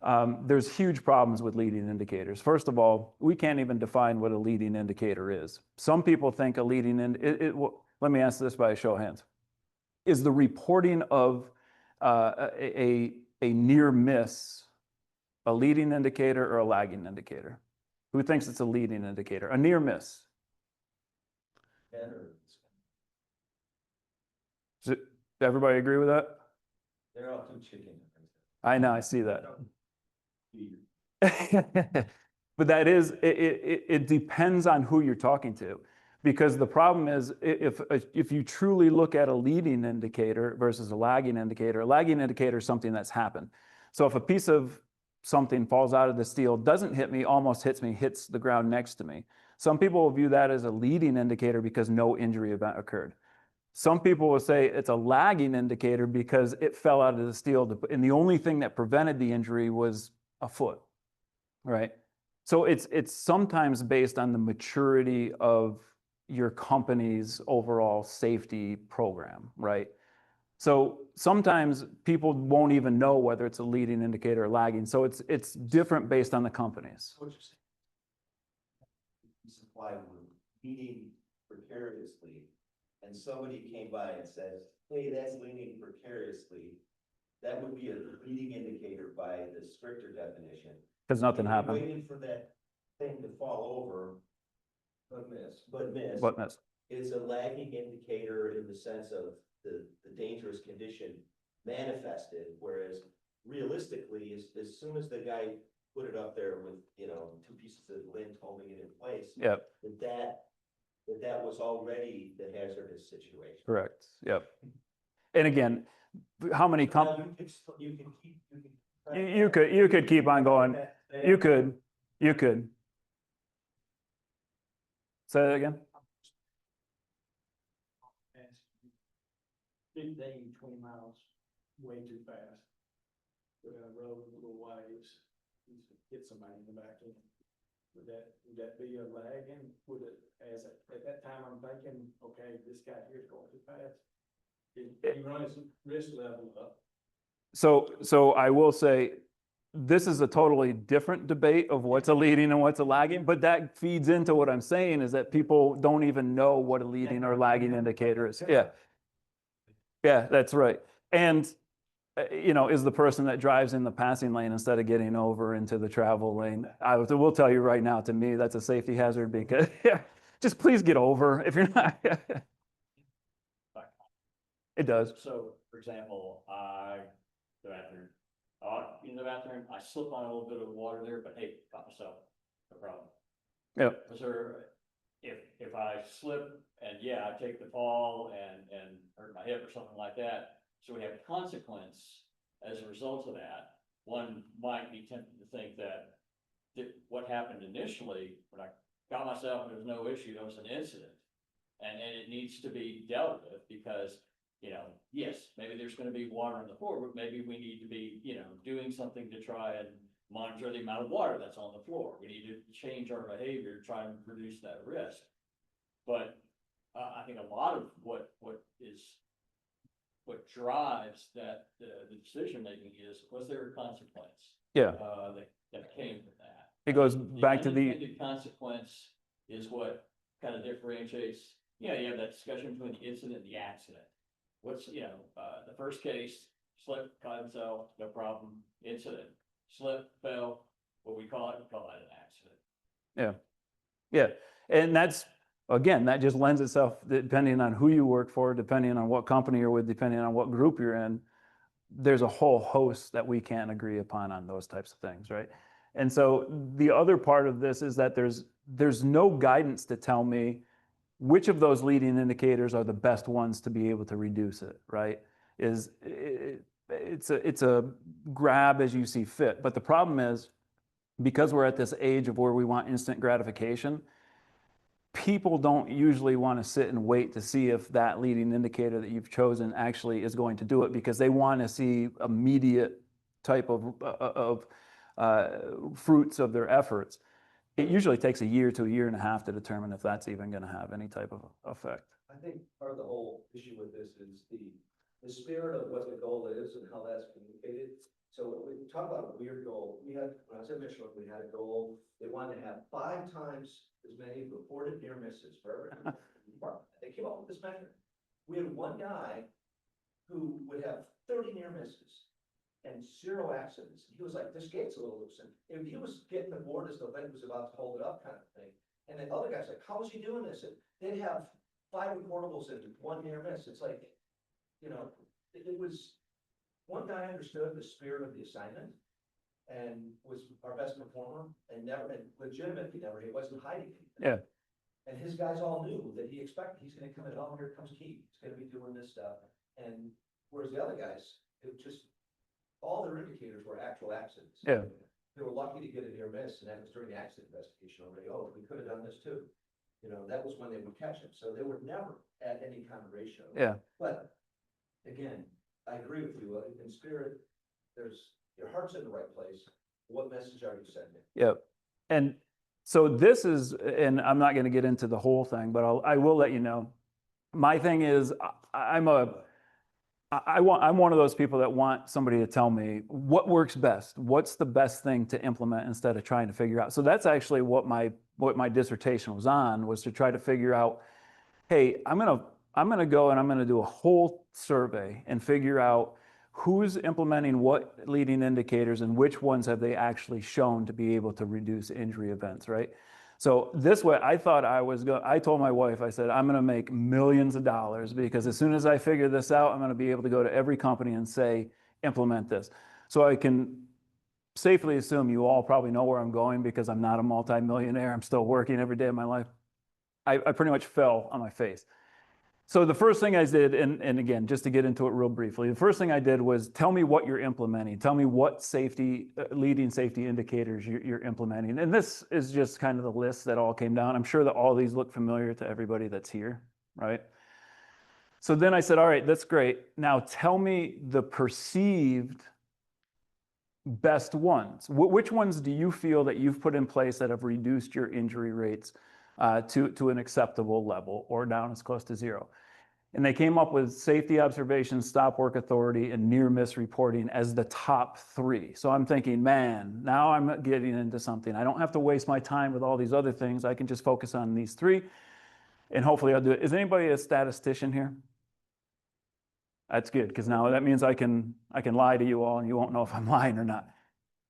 There's huge problems with leading indicators. First of all, we can't even define what a leading indicator is. Some people think a leading let me ask this by a show of hands. Is the reporting of a near miss a leading indicator or a lagging indicator? Who thinks it's a leading indicator? A near miss. Does everybody agree with that? They're all too chicken. I know, I see that. But that is, it depends on who you're talking to. Because the problem is, if you truly look at a leading indicator versus a lagging indicator is something that's happened. So if a piece of something falls out of the steel, doesn't hit me, almost hits me, hits the ground next to me. Some people will view that as a leading indicator because no injury event occurred. Some people will say it's a lagging indicator because it fell out of the steel, and the only thing that prevented the injury was a foot, right? So it's sometimes based on the maturity of your company's overall safety program, right? So sometimes people won't even know whether it's a leading indicator or lagging. So it's different based on the companies. What you're saying. Supply room, leaning precariously, and somebody came by and says, hey, that's leaning precariously. That would be a leading indicator by the stricter definition. Because nothing If you're happened. waiting for that thing to fall over, but miss, But miss. is a lagging indicator in the sense of the dangerous condition manifested, whereas realistically, as soon as the guy put it up there with, you know, 2 pieces of lint holding it in place, Yep, that was already the hazardous situation. correct. Yep. And again, how many Now, you can keep. you could keep on going. You could. Say that again. 15, 20 miles, way too fast. Go down the road a little ways, hit somebody in the back end. Would that be a lag? And would it, at that time, I'm thinking, okay, this guy here's going too fast. He runs risk level up. So I will say, this is a totally different debate of what's a leading and what's a lagging, but that feeds into what I'm saying is that people don't even know what a leading or lagging indicator is. Yeah. Yeah, that's right. And, you know, is the person that drives in the passing lane instead of getting over into the travel lane. I will tell you right now, to me, that's a safety hazard because just please get over if you're not. It does. So, for example, the bathroom, in the bathroom, I slip on a little bit of water there, but hey, got myself, no problem. Yeah. Was there, if I slip and yeah, I take the fall and hurt my hip or something like that, so we have a consequence as a result of that, one might be tempted to think that what happened initially, when I got myself, there was no issue, it was an incident. And it needs to be dealt with because, you know, yes, maybe there's gonna be water on the floor, but maybe we need to be, you know, doing something to try and monitor the amount of water that's on the floor. We need to change our behavior to try and reduce that risk. But I think a lot of what drives that the decision making is, was there a consequence? Yeah. That came from that. It goes back to the unintended consequence is what kind of differentiates. You know, you have that discussion between the incident and the accident. What's, you know, the first case, slip, caught himself, no problem. Incident, slip, fell, what we call that an accident. Yeah. And that's, again, that just lends itself, depending on who you work for, depending on what company you're with, depending on what group you're in, there's a whole host that we can't agree upon on those types of things, right? And so the other part of this is that there's no guidance to tell me which of those leading indicators are the best ones to be able to reduce it, right? It's a grab as you see fit. But the problem is, because we're at this age of where we want instant gratification, people don't usually want to sit and wait to see if that leading indicator that you've chosen actually is going to do it, because they want to see immediate type of fruits of their efforts. It usually takes a year to a year and a half to determine if that's even going to have any type of effect. I think part of the whole issue with this is the spirit of what the goal is and how that's communicated So we talk about a weird goal. We had, when I was at Michelin, we had a goal. They wanted to have 5 times as many reported near misses for every department. They came up with this measure. We had one guy who would have 30 near misses and 0 accidents. He was like, this gate's a little loose. And if he was getting the board as the leg was about to hold it up kind of thing. And the other guy's like, how is he doing this? And they'd have 5 reportables and 1 near miss. It's like, you know, it was, one guy understood the spirit of the assignment and was our best performer and never, and legitimately never, he wasn't hiding anything. Yeah. And his guys all knew that he expected, he's gonna come in, oh, here comes Keith, he's gonna be doing this stuff. And whereas the other guys, it just, all their indicators were actual accidents. Yeah. They were lucky to get a near miss, and that was during the accident investigation already. Oh, we could have done this too. You know, that was when they would catch him. So they were never at any kind of ratio. Yeah. But again, I agree with you. In spirit, there's, your heart's in the right place. What message are you sending? Yep. And so this is, and I'm not going to get into the whole thing, but I will let you know. My thing is, I'm one of those people that want somebody to tell me what works best. What's the best thing to implement instead of trying to figure out. So that's actually what my dissertation was on, was to try to figure out, hey, I'm gonna go and I'm gonna do a whole survey and figure out who's implementing what leading indicators and which ones have they actually shown to be able to reduce injury events, right? So this way, I thought I told my wife, I said, I'm gonna make millions of dollars because as soon as I figure this out, I'm gonna be able to go to every company and say, implement this. So I can safely assume you all probably know where I'm going because I'm not a multimillionaire. I'm still working every day of my life. I pretty much fell on my face. So the first thing I did, and again, just to get into it real briefly, the first thing I did was tell me what you're implementing. Tell me what leading safety indicators you're implementing. And this is just kind of the list that all came down. I'm sure that all these look familiar to everybody that's here, right? So then I said, all right, that's great. Now tell me the perceived best ones. Which ones do you feel that you've put in place that have reduced your injury rates to an acceptable level or down as close to 0? And they came up with safety observations, stop work authority, and near miss reporting as the top 3. So I'm thinking, man, now I'm getting into something. I don't have to waste my time with all these other things. I can just focus on these 3, and hopefully I'll do it. Is anybody a statistician here? That's good, because now that means I can lie to you all and you won't know if I'm lying or not.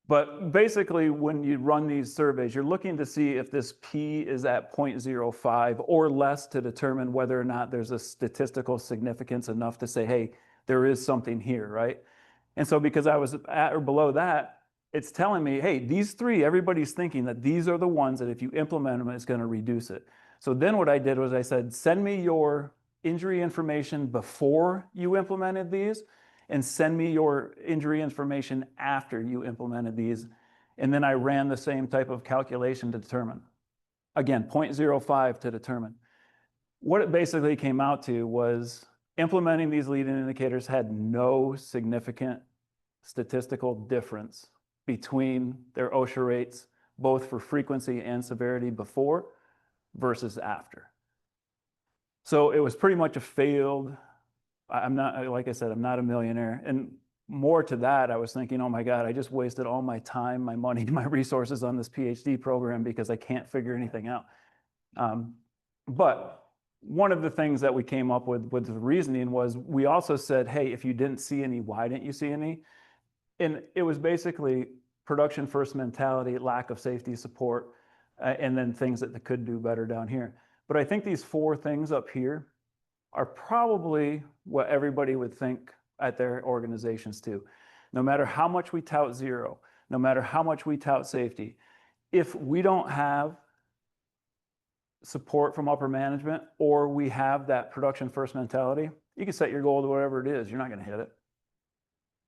But basically, when you run these surveys, you're looking to see if this P is at 0.05 or less to determine whether or not there's a statistical significance enough to say, hey, there is something here, right? And so because I was at or below that, it's telling me, hey, these 3, everybody's thinking that these are the ones that if you implement them, it's going to reduce it. So then what I did was I said, send me your injury information before you implemented these, and send me your injury information after you implemented these. And then I ran the same type of calculation to determine. Again, 0.05 to determine. What it basically came out to was implementing these leading indicators had no significant statistical difference between their OSHA rates, both for frequency and severity before versus after. So it was pretty much a failed. I'm not, like I said, I'm not a millionaire. And more to that, I was thinking, oh my God, I just wasted all my time, my money, my resources on this PhD program because I can't figure anything out. But one of the things that we came up with the reasoning was we also said, hey, if you didn't see any, why didn't you see any? And it was basically production first mentality, lack of safety support, and then things that they could do better down here. But I think these 4 things up here are probably what everybody would think at their organizations too. No matter how much we tout 0, no matter how much we tout safety, if we don't have support from upper management or we have that production first mentality, you can set your goal to whatever it is, you're not going to hit it.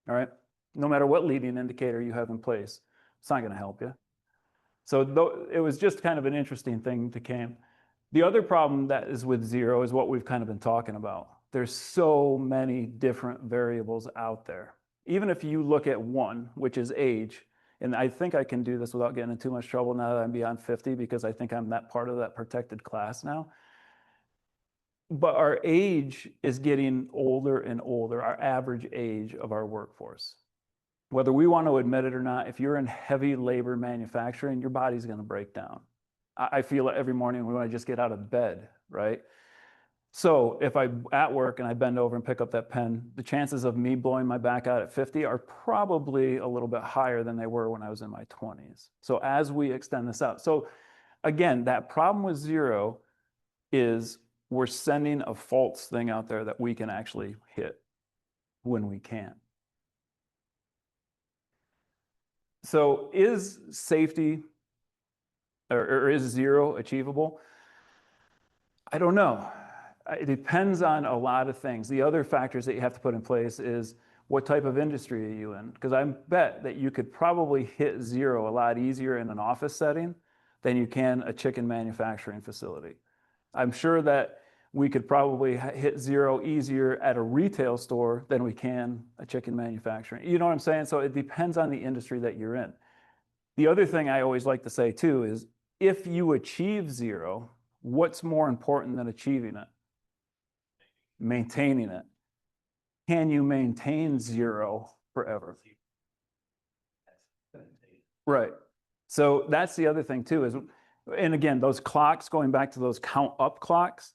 All right? No matter what leading indicator you have in place, it's not going to help you. So it was just kind of an interesting thing to came. The other problem that is with 0 is what we've kind of been talking about. There's so many different variables out there. Even if you look at 1, which is age, and I think I can do this without getting in too much trouble now that I'm beyond 50 because I think I'm that part of that protected class now. But our age is getting older and older, our average age of our workforce. whether we want to admit it or not, if you're in heavy labor manufacturing, your body's going to break down. I feel it every morning when I just get out of bed, right? So if I'm at work and I bend over and pick up that pen, the chances of me blowing my back out at 50 are probably a little bit higher than they were when I was in my 20s. So as we extend this out, so again, that problem with zero is we're sending a false thing out there that we can actually hit when we can. So is safety or is zero achievable? I don't know. It depends on a lot of things. The other factors that you have to put in place is what type of industry are you in? Because I bet that you could probably hit zero a lot easier in an office setting than you can a chicken manufacturing facility. I'm sure that we could probably hit zero easier at a retail store than we can a chicken manufacturing. You know what I'm saying? So it depends on the industry that you're in. The other thing I always like to say too is if you achieve zero, what's more important than achieving it? Maintaining it. Can you maintain zero forever? Right. So that's the other thing too is, and again, those clocks, going back to those count up clocks,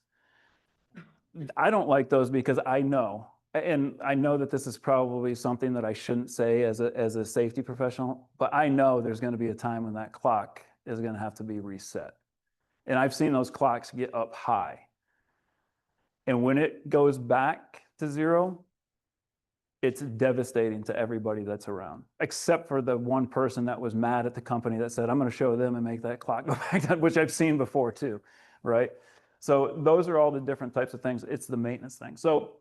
I don't like those because I know, and I know that this is probably something that I shouldn't say as a safety professional, but I know there's going to be a time when that clock is going to have to be reset. And I've seen those clocks get up high. And when it goes back to zero, it's devastating to everybody that's around, except for the one person that was mad at the company that said, I'm going to show them and make that clock go back down, which I've seen before too, right? So those are all the different types of things. It's the maintenance thing. So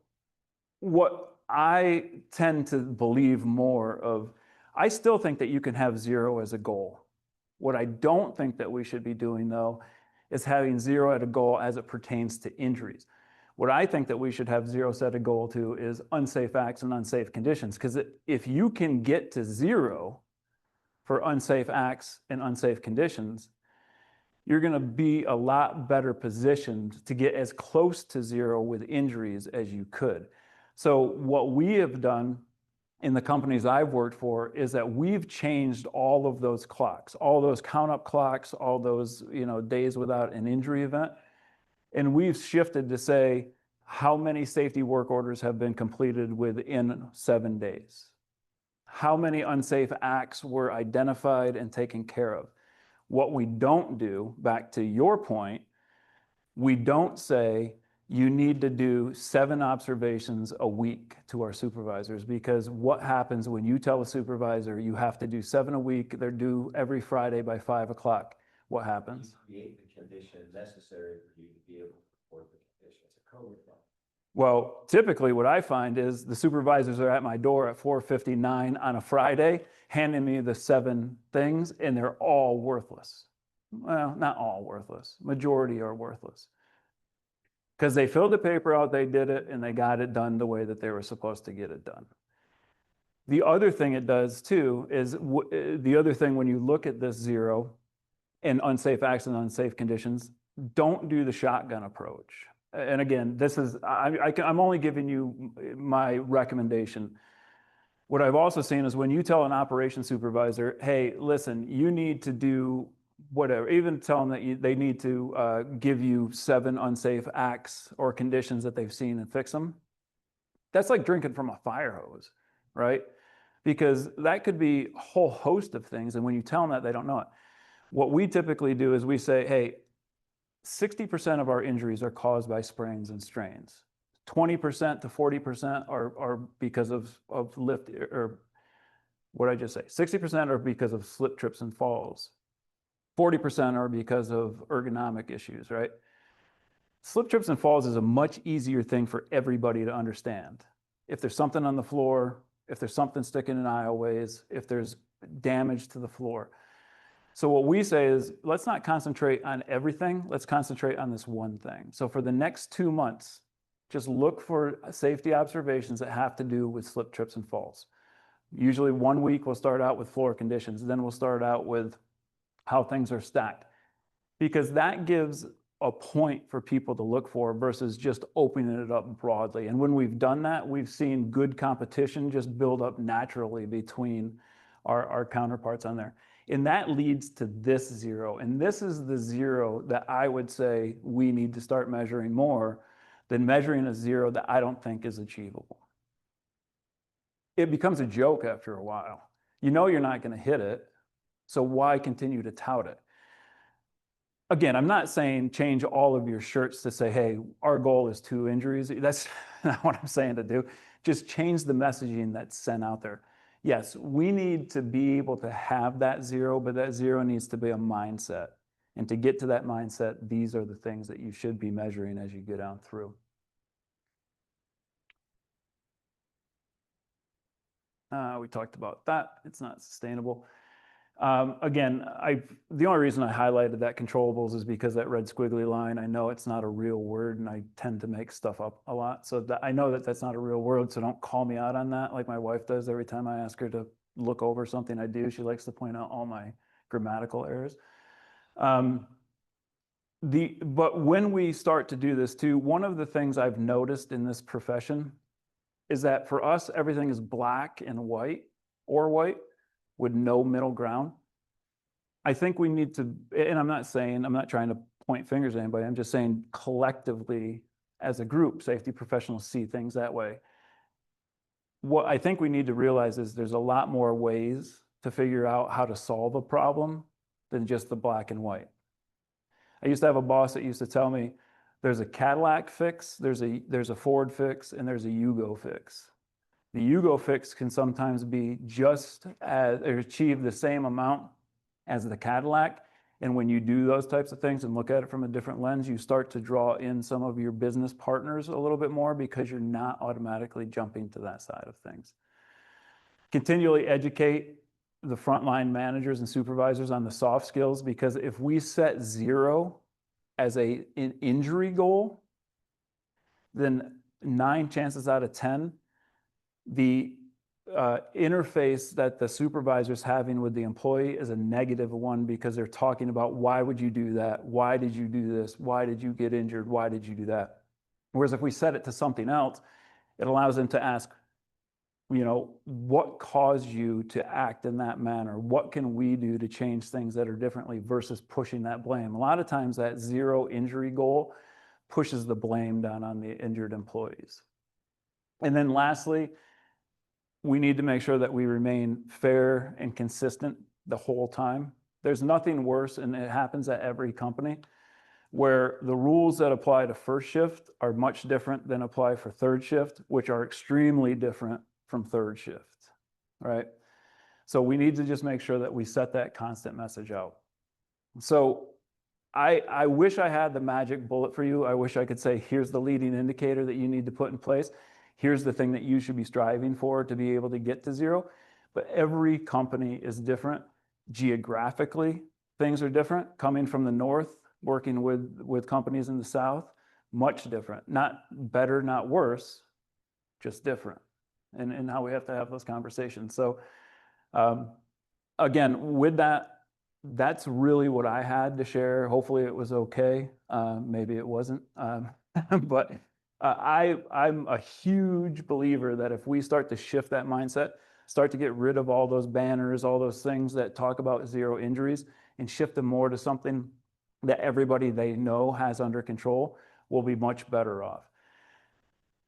what I tend to believe more of, I still think that you can have zero as a goal. What I don't think that we should be doing though, is having zero at a goal as it pertains to injuries. What I think that we should have zero set a goal to is unsafe acts and unsafe conditions. Because if you can get to zero for unsafe acts and unsafe conditions, you're going to be a lot better positioned to get as close to zero with injuries as you could. So what we have done in the companies I've worked for is that we've changed all of those clocks, all those count up clocks, all those, days without an injury event. And we've shifted to say how many safety work orders have been completed within 7 days. How many unsafe acts were identified and taken care of. What we don't do, back to your point, we don't say you need to do 7 observations a week to our supervisors, because what happens when you tell a supervisor you have to do 7 a week, they're due every Friday by 5 o'clock. What happens? You create the conditions necessary for you to be able to report the condition. It's a code problem. Well, typically what I find is the supervisors are at my door at 4:59 on a Friday, handing me the 7 things, and they're all worthless. Well, not all worthless. Majority are worthless. Because they filled the paper out, they did it, and they got it done the way that they were supposed to get it done. The other thing it does too is, the other thing when you look at this zero and unsafe acts and unsafe conditions, don't do the shotgun approach. And again, this is, I'm only giving you my recommendation. What I've also seen is when you tell an operations supervisor, hey, listen, you need to do whatever, even tell them that they need to give you 7 unsafe acts or conditions that they've seen and fix them. That's like drinking from a fire hose, right? Because that could be a whole host of things. And when you tell them that, they don't know it. What we typically do is we say, hey, 60% of our injuries are caused by sprains and strains. 20% to 40% are because of lift, or what did I just say? 60% are because of slip, trips, and falls. 40% are because of ergonomic issues, right? Slip, trips, and falls is a much easier thing for everybody to understand. If there's something on the floor, if there's something sticking in aisleways, if there's damage to the floor. So what we say is, let's not concentrate on everything. Let's concentrate on this one thing. So for the next 2 months, just look for safety observations that have to do with slip, trips, and falls. Usually 1 week we'll start out with floor conditions. Then we'll start out with how things are stacked. Because that gives a point for people to look for versus just opening it up broadly. And when we've done that, we've seen good competition just build up naturally between our counterparts on there. And that leads to this zero. And this is the zero that I would say we need to start measuring more than measuring a zero that I don't think is achievable. It becomes a joke after a while. You know you're not going to hit it, so why continue to tout it? Again, I'm not saying change all of your shirts to say, hey, our goal is 2 injuries. That's not what I'm saying to do. Just change the messaging that's sent out there. Yes, we need to be able to have that zero, but that zero needs to be a mindset. And to get to that mindset, these are the things that you should be measuring as you go down through. We talked about that. It's not sustainable. Again, the only reason I highlighted that controllables is because that red squiggly line, I know it's not a real word and I tend to make stuff up a lot. So I know that that's not a real word, so don't call me out on that like my wife does every time I ask her to look over something I do. She likes to point out all my grammatical errors. But when we start to do this too, one of the things I've noticed in this profession is that for us, everything is black and white or white with no middle ground. I think we need to, and I'm not trying to point fingers at anybody. I'm just saying collectively as a group, safety professionals see things that way. What I think we need to realize is there's a lot more ways to figure out how to solve a problem than just the black and white. I used to have a boss that used to tell me there's a Cadillac fix, there's a Ford fix, and there's a Yugo fix. The Yugo fix can sometimes be just as, or achieve the same amount as the Cadillac. And when you do those types of things and look at it from a different lens, you start to draw in some of your business partners a little bit more because you're not automatically jumping to that side of things. Continually educate the frontline managers and supervisors on the soft skills, because if we set 0 as an injury goal, then 9 chances out of 10, the interface that the supervisor's having with the employee is a negative one, because they're talking about, why would you do that? Why did you do this? Why did you get injured? Why did you do that? Whereas if we set it to something else, it allows them to ask, what caused you to act in that manner? What can we do to change things that are differently, versus pushing that blame? A lot of times that 0 injury goal pushes the blame down on the injured employees. And then lastly, we need to make sure that we remain fair and consistent the whole time. There's nothing worse, and it happens at every company, where the rules that apply to first shift are much different than apply for third shift, which are extremely different from third shift, right? So we need to just make sure that we set that constant message out. So I wish I had the magic bullet for you. I wish I could say, here's the leading indicator that you need to put in place. Here's the thing that you should be striving for to be able to get to 0. But every company is different. Geographically, things are different. Coming from the north, working with companies in the south, much different. Not better, not worse, just different. And how we have to have those conversations. So again, with that, that's really what I had to share. Hopefully it was okay. Maybe it wasn't. But I'm a huge believer that if we start to shift that mindset, start to get rid of all those banners, all those things that talk about 0 injuries, and shift them more to something that everybody they know has under control, we'll be much better off.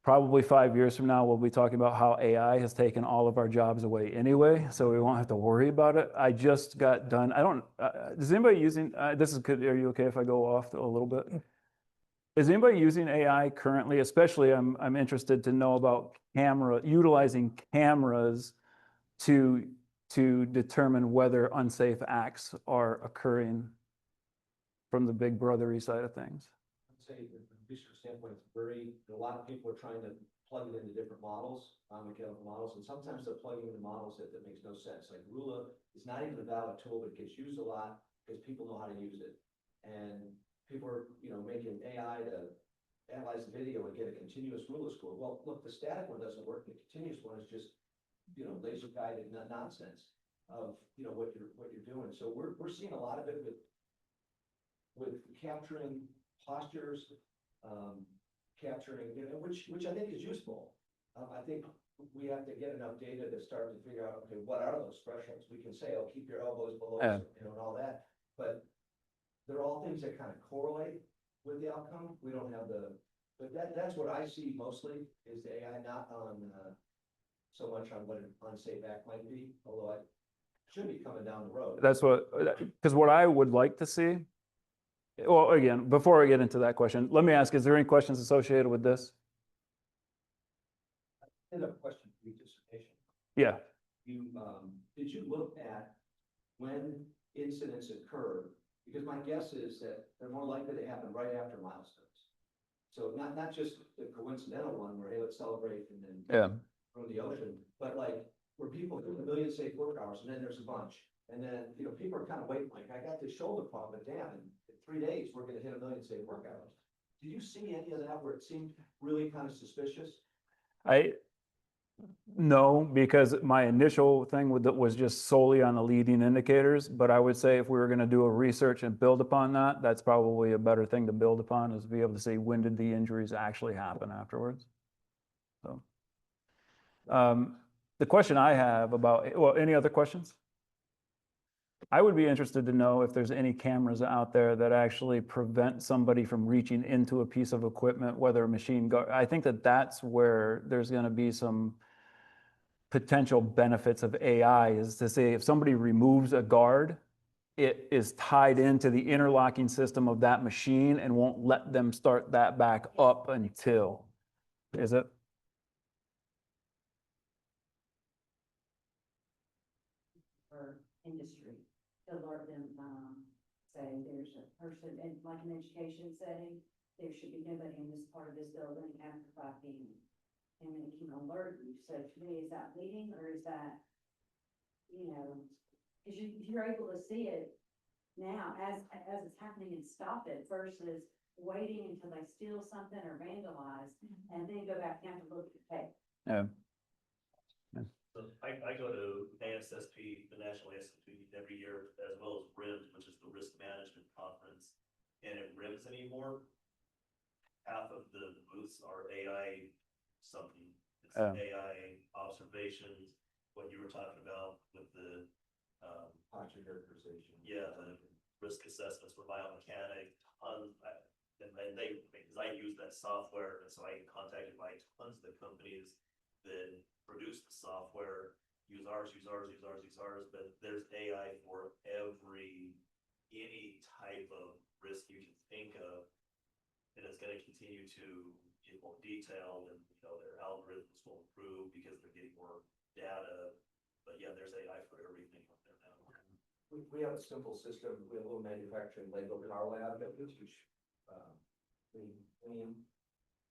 Probably 5 years from now, we'll be talking about how AI has taken all of our jobs away anyway, so we won't have to worry about it. I just got done. Is anybody using, are you okay if I go off a little bit? Is anybody using AI currently? Especially, I'm interested to know about utilizing cameras to determine whether unsafe acts are occurring from the big brothery side of things. I'd say from a research standpoint, a lot of people are trying to plug it into different models, mechanical models, and sometimes they're plugging into models that makes no sense. Like Rula is not even a valid tool, but it gets used a lot because people know how to use it. And people are, making AI to analyze the video and get a continuous Rula score. Well, look, the static one doesn't work. The continuous one is just, laser guided nonsense of, what you're doing. So we're seeing a lot of it with capturing postures, capturing, which I think is useful. I think we have to get enough data to start to figure out, okay, what are those thresholds? We can say, oh, keep your elbows below, Yeah. and all that, but they're all things that kind of correlate with the outcome. We don't have but that's what I see mostly, is the AI, not on, so much on what an unsafe act might be, although I should be coming down the road. That's what, because what I would like to see, well, again, before I get into that question, let me ask, is there any questions associated with this? I have a question for your dissertation. Yeah, Did you look at when incidents occur? Because my guess is that they're more likely to happen right after milestones. So not just the coincidental one where, hey, let's celebrate and then yeah. from the ocean, but like where people do 1 million safe work hours and then there's a bunch. And then, people are kind of waiting, like, I got this shoulder problem, but damn, in 3 days, we're gonna hit 1 million safe work hours. Did you see any of that where it seemed really kind of suspicious? No, because my initial thing with it was just solely on the leading indicators, but I would say if we were gonna do a research and build upon that, that's probably a better thing to build upon, is be able to say, when did the injuries actually happen afterwards? So, the question I have about, well, any other questions? I would be interested to know if there's any cameras out there that actually prevent somebody from reaching into a piece of equipment, whether a machine guard. I think that that's where there's gonna be some potential benefits of AI, is to say, if somebody removes a guard, it is tied into the interlocking system of that machine and won't let them start that back up until, is it? For industry, to alert them, say there's a person in like an education setting, there should be nobody in this part of this building after 5 p.m. And then it can alert you. So to me, is that leading, or is that, because you're able to see it now as it's happening and stop it versus waiting until they steal something or vandalize and then go back down to look at the tape. Yeah. So I go to ASSP, the National ASSP every year, as well as RIMS, which is the Risk Management Conference. And at RIMS anymore, half of the booths are AI something. It's AI observations, what you were talking about with the, Posture characterization. yeah, the risk assessments for biomechanics, tons, and they, because I use that software, and so I get contacted by tons of the companies that produce the software, use ours, but there's AI for any type of risk you can think of. And it's gonna continue to get more detailed, and, their algorithms will improve because they're getting more data. But yeah, there's AI for everything out there now. We have a simple system. We have a little manufacturing Lego car lab that we teach.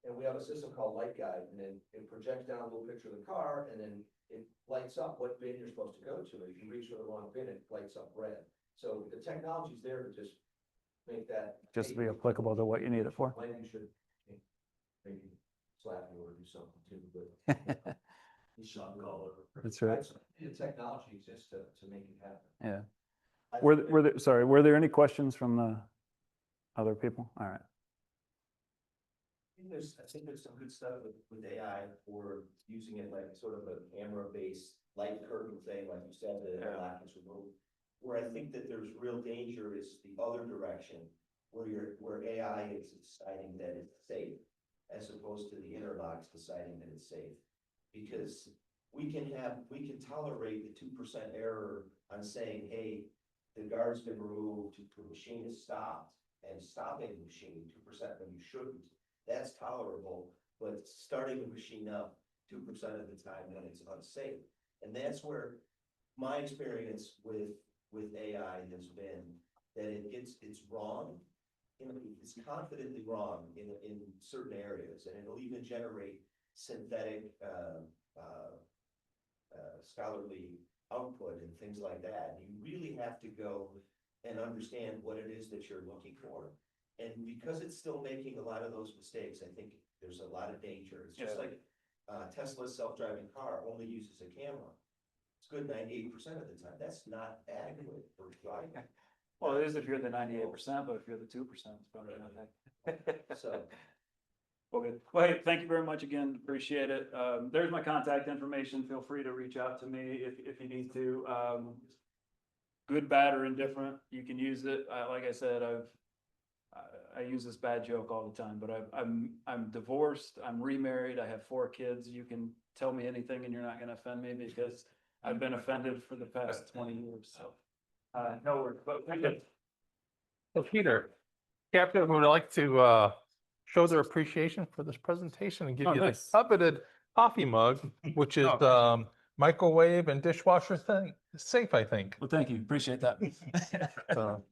And we have a system called Light Guide, and then it projects down a little picture of the car, and then it lights up what bin you're supposed to go to. If you reach for the wrong bin, it lights up red. So the technology's there to just make that. Just to be applicable to what you need it for. Lighting should maybe slap you or do something too, but. Shot collar. That's right. The technology exists to make it happen. Yeah. Were there any questions from the other people? All right. I think there's some good stuff with AI for using it like sort of a camera-based light curtain thing, like you said, the lock is removed. Where I think that there's real danger is the other direction, where AI is deciding that it's safe, as opposed to the interlocks deciding that it's safe. Because we can tolerate the 2% error on saying, hey, the guard's been removed, the machine is stopped, and stopping the machine 2% when you shouldn't. That's tolerable, but starting the machine up 2% of the time when it's unsafe. And that's where my experience with AI has been that it's wrong. It's confidently wrong in certain areas, and it'll even generate synthetic scholarly output and things like that. You really have to go and understand what it is that you're looking for. And because it's still making a lot of those mistakes, I think there's a lot of danger. It's just like Tesla's self-driving car only uses a camera. It's good 98% of the time. That's not adequate for driving. Well, it is if you're the 98%, but if you're the 2%, it's probably not that. So, Okay, well, hey, thank you very much again, appreciate it. There's my contact information, feel free to reach out to me if you need to. Good, bad, or indifferent, you can use it. Like I said, I use this bad joke all the time, but I'm divorced, I'm remarried, I have 4 kids. You can tell me anything and you're not gonna offend me because I've been offended for the past 20 years, so. No worries, but thank you. So Peter, Captain would like to show their appreciation for this presentation and give Oh, you the nice. coveted coffee mug, which is Oh. microwave and dishwasher thing, safe, I think. Well, thank you, appreciate that. So,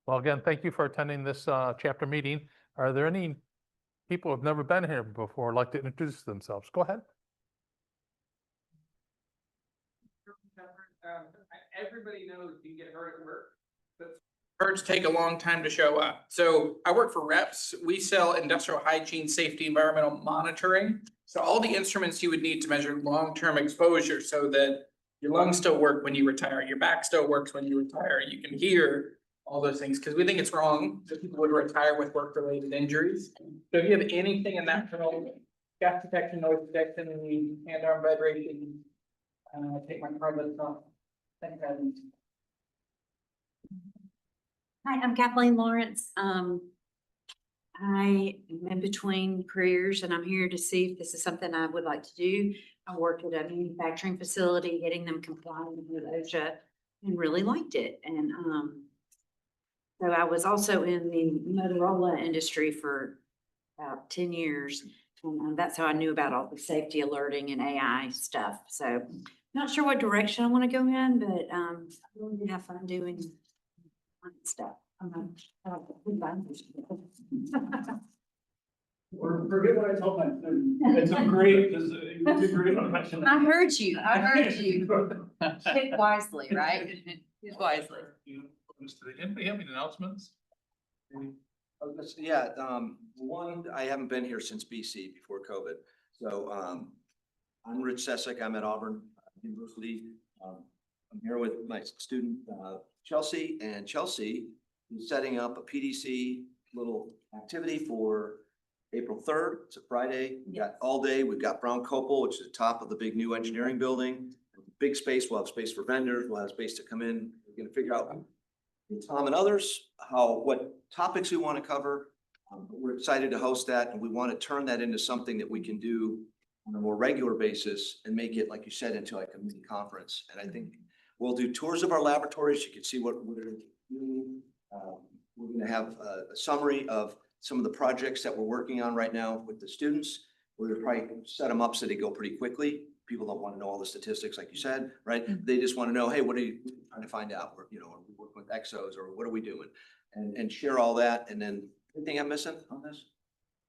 well, again, thank you for attending this chapter meeting. Are there any people who have never been here before who'd like to introduce themselves? Go ahead. Everybody knows you get hurt at work, but hurts take a long time to show up. So I work for Reps. We sell industrial hygiene, safety, environmental monitoring. So all the instruments you would need to measure long-term exposure so that your lungs still work when you retire, your back still works when you retire, you can hear all those things, because we think it's wrong that people would retire with work-related injuries. So if you have anything in that realm, gas detection, noise detection, and arm vibration, take my card list off. Thank you. Hi, I'm Kathleen Lawrence. I am in between careers and I'm here to see if this is something I would like to do. I worked at a manufacturing facility, getting them compliant with OSHA and really liked it. And so I was also in the Motorola industry for about 10 years. And that's how I knew about all the safety alerting and AI stuff. So not sure what direction I want to go in, but I really did have fun doing stuff. Forget what I told my students. It's a great, it's a great question. I heard you. Pick wisely, right? Pick wisely. Anybody have any announcements? Yeah, one, I haven't been here since BC before COVID. So, I'm Rich Sessick. I'm at Auburn University. I'm here with my student, Chelsea, and Chelsea is setting up a PDC little activity for April 3rd. It's a Friday. We got all day. We've got Brown Copel, which is the top of the big new engineering building. Big space. We'll have space for vendors. We'll have space to come in. We're going to figure out with Tom and others what topics we want to cover. But we're excited to host that, and we want to turn that into something that we can do on a more regular basis and make it, like you said, into like a mini conference. And I think we'll do tours of our laboratories. You can see what we're doing. We're going to have a summary of some of the projects that we're working on right now with the students. We're going to probably set them up so they go pretty quickly. People don't want to know all the statistics, like you said, right? Mm-hmm. They just want to know, hey, what are you trying to find out? Or, are we working with exos, or what are we doing? And share all that. And then anything I'm missing on this?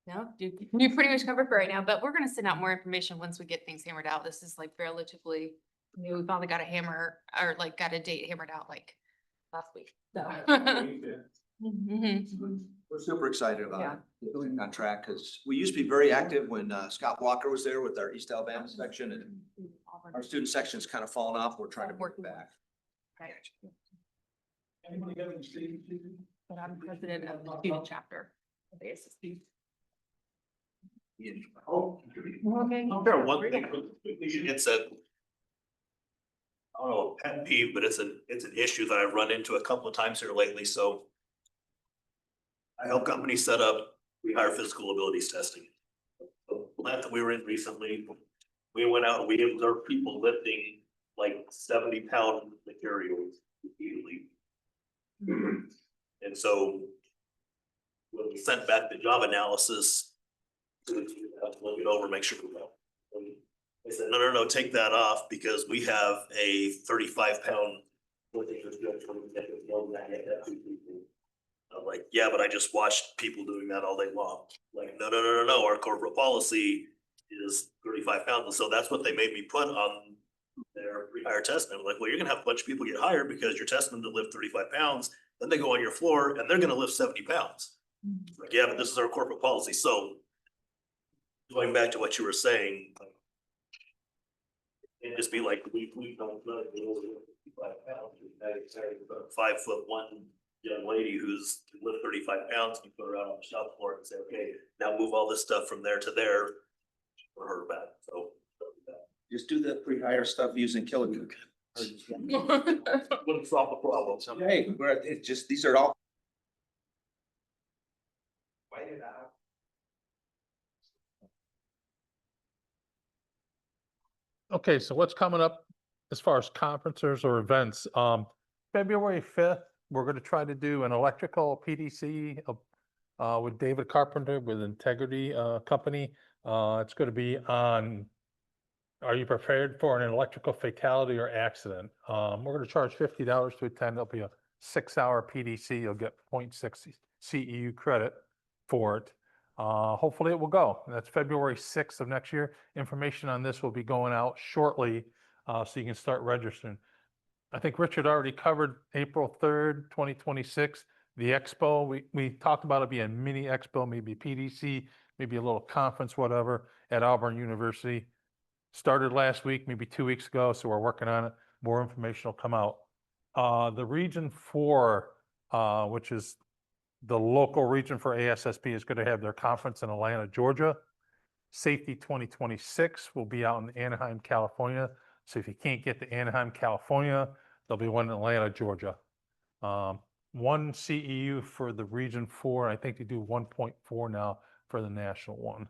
No, you pretty much covered for right now, but we're gonna send out more information once we get things hammered out. This is like relatively new. We finally got got a date hammered out like last week. So. Mhm. We're super excited about it, getting on track, because we used to be very active when Scott Walker was there with our East Alabama section, and our student section's kind of fallen off. We're trying to bring it back. Right. Anybody got any students? But I'm president of the student chapter of the ASSP. Oh. Okay. Sure, one thing, it's a, I don't know, pet peeve, but it's an issue that I've run into a couple of times here lately, so. I help companies set up, we hire physical abilities testing. The plant that we were in recently, we went out and we observed people lifting like 70-pound materials easily. And so when we sent back the job analysis, we have to look it over, make sure we know. They said, no, take that off, because we have a 35-pound. I'm like, yeah, but I just watched people doing that all day long. Like, no, our corporate policy is 35 pounds. And so that's what they made me put on their rehire test. And I'm like, well, you're gonna have a bunch of people get hired because you're testing them to lift 35 pounds. Then they go on your floor and they're gonna lift 70 pounds. Like, yeah, but this is our corporate policy, so. Going back to what you were saying. It'd just be like, we don't know. 5'1" young lady who's lift 35 pounds, you put her out on the shop floor and say, okay, now move all this stuff from there to there. For her back, so. Just do the pre-hire stuff using Killicook. Wouldn't solve the problem. Hey, it's just, these are all. Write it out. Okay, so what's coming up as far as conferences or events? February 5th, we're gonna try to do an electrical PDC with David Carpenter with Integrity Company. It's gonna be on, are you prepared for an electrical fatality or accident? We're gonna charge $50 to attend. It'll be a 6-hour PDC. You'll get 0.6 CEU credit for it. Hopefully it will go. That's February 6th of next year. Information on this will be going out shortly, so you can start registering. I think Richard already covered April 3rd, 2026, the expo. We talked about it being a mini expo, maybe PDC, maybe a little conference, whatever, at Auburn University. Started last week, maybe 2 weeks ago, so we're working on it. More information will come out. The Region 4, which is the local region for ASSP, is going to have their conference in Atlanta, Georgia. Safety 2026 will be out in Anaheim, California. So if you can't get to Anaheim, California, there'll be one in Atlanta, Georgia. 1 CEU for the Region 4. I think they do 1.4 now for the national one.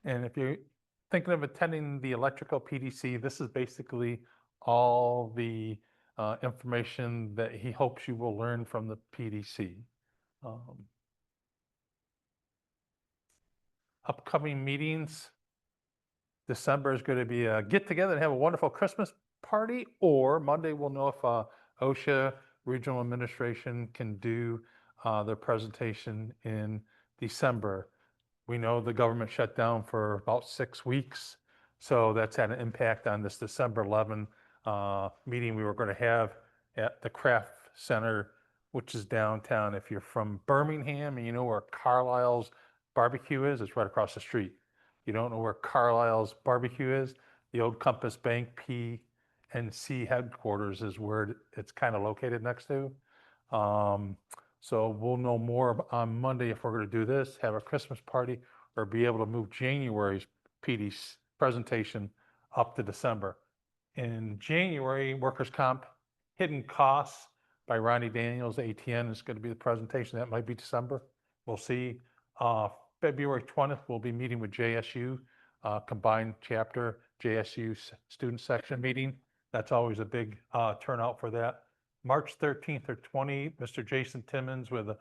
And if you're thinking of attending the electrical PDC, this is basically all the information that he hopes you will learn from the PDC. Upcoming meetings. December is going to be a get together and have a wonderful Christmas party, or Monday we'll know if OSHA Regional Administration can do their presentation in December. We know the government shut down for about 6 weeks, so that's had an impact on this December 11 meeting we were going to have at the Craft Center, which is downtown. If you're from Birmingham and you know where Carlisle's barbecue is, it's right across the street. You don't know where Carlisle's barbecue is, the old Compass Bank PNC headquarters is where it's kind of located next to. So we'll know more on Monday if we're going to do this, have a Christmas party, or be able to move January's PD presentation up to December. In January, workers' comp hidden costs by Ronnie Daniels, ATN, is going to be the presentation. That might be December. We'll see. February 20th, we'll be meeting with JSU, combined chapter JSU student section meeting. That's always a big turnout for that. March 13th or 20th, Mr. Jason Timmons with a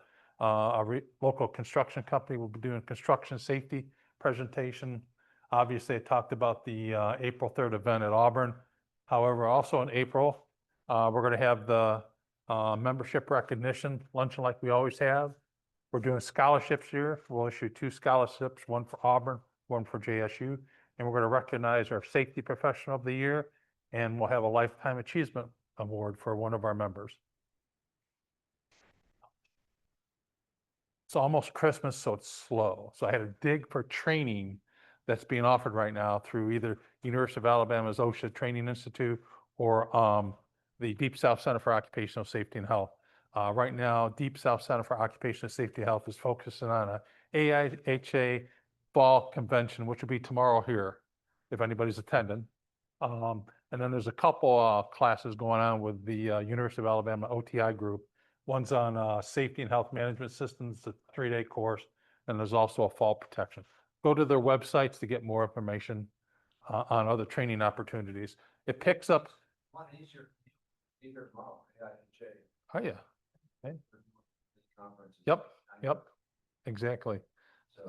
local construction company will be doing construction safety presentation. Obviously, I talked about the April 3rd event at Auburn. However, also in April, we're going to have the membership recognition luncheon like we always have. We're doing scholarships here. We'll issue 2 scholarships, one for Auburn, one for JSU. And we're going to recognize our safety professional of the year, and we'll have a lifetime achievement award for one of our members. It's almost Christmas, so it's slow. So I had to dig for training that's being offered right now through either University of Alabama's OSHA Training Institute or the Deep South Center for Occupational Safety and Health. Right now, Deep South Center for Occupational Safety and Health is focusing on a AIHA fall convention, which will be tomorrow here, if anybody's attending. And then there's a couple classes going on with the University of Alabama OTI group. One's on safety and health management systems, a 3-day course, and there's also a fall protection. Go to their websites to get more information on other training opportunities. It picks up. What is your tomorrow? AIHA. Oh, yeah. Okay. Conference. Yep, exactly. So,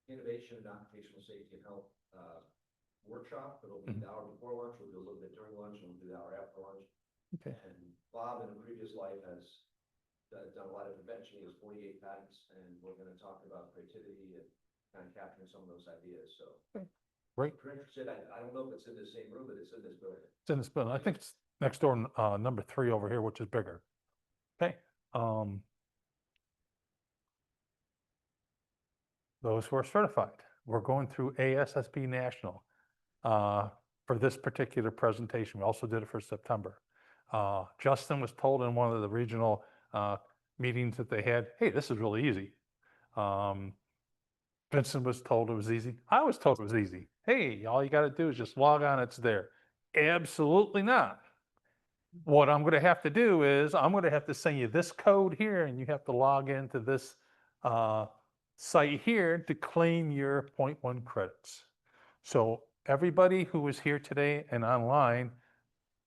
innovation in occupational safety and health workshop. It'll be the hour before lunch. We'll do a little bit during lunch, and we'll do the hour after lunch. Okay. And Bob, in a previous life, has done a lot of invention. He has 48 patents, and we're going to talk about creativity and kind of capturing some of those ideas. So Great. Richard said, I don't know if it's in the same room, but it's in this building. It's in this building. I think it's next door, number 3 over here, which is bigger. Okay. Those who are certified, we're going through ASSP National for this particular presentation. We also did it for September. Justin was told in one of the regional meetings that they had, hey, this is really easy. Vincent was told it was easy. I was told it was easy. Hey, all you got to do is just log on, it's there. Absolutely not. What I'm going to have to do is I'm going to have to send you this code here, and you have to log into this site here to claim your 0.1 credits. So everybody who is here today and online,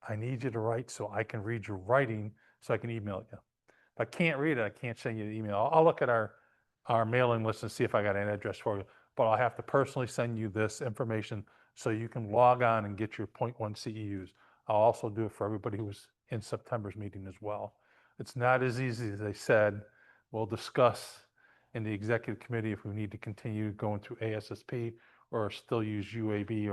I need you to write so I can read your writing so I can email you. If I can't read it, I can't send you the email. I'll look at our mailing list and see if I got an address for you, but I'll have to personally send you this information so you can log on and get your 0.1 CEUs. I'll also do it for everybody who was in September's meeting as well. It's not as easy as they said. We'll discuss in the executive committee if we need to continue going through ASSP or still use UAB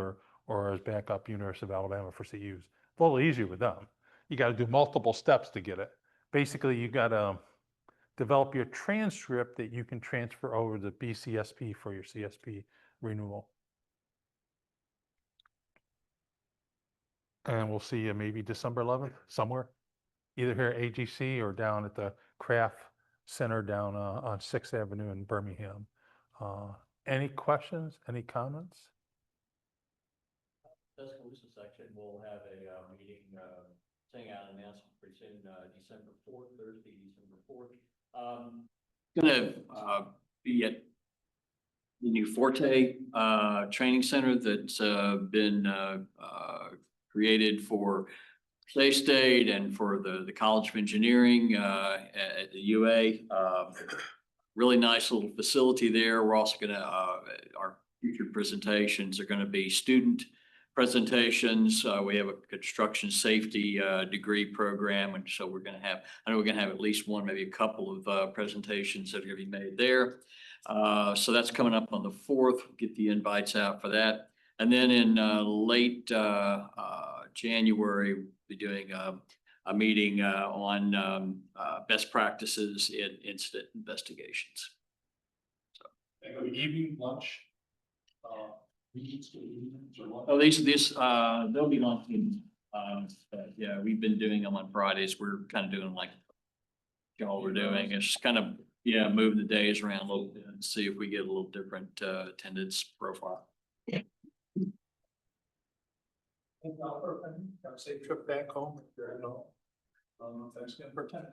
or as backup University of Alabama for CEUs. It's a little easier with them. You got to do multiple steps to get it. Basically, you got to develop your transcript that you can transfer over to BCSP for your CSP renewal. And we'll see you maybe December 11th, somewhere, either here at AGC or down at the Craft Center down on 6th Avenue in Birmingham. Any questions, any comments? This section, we'll have a meeting, sending out an announcement pretty soon, December 4th, Thursday, December 4th. Gonna be at the new Forte Training Center that's been created for Safe State and for the College of Engineering at the UA. Really nice little facility there. We're also gonna, our future presentations are gonna be student presentations. We have a construction safety degree program, and so we're gonna have, I know we're gonna have at least one, maybe a couple of presentations that are gonna be made there. So that's coming up on the 4th. Get the invites out for that. And then in late January, we'll be doing a meeting on best practices in incident investigations. And the evening lunch, meetings, or lunch? Oh, these they'll be on Teams. But yeah, we've been doing them on Fridays. We're kind of doing like y'all were doing. It's just kind of, yeah, moving the days around a little bit and see if we get a little different attendance profile. Have a safe trip back home if you're at home. Thanks again for attending.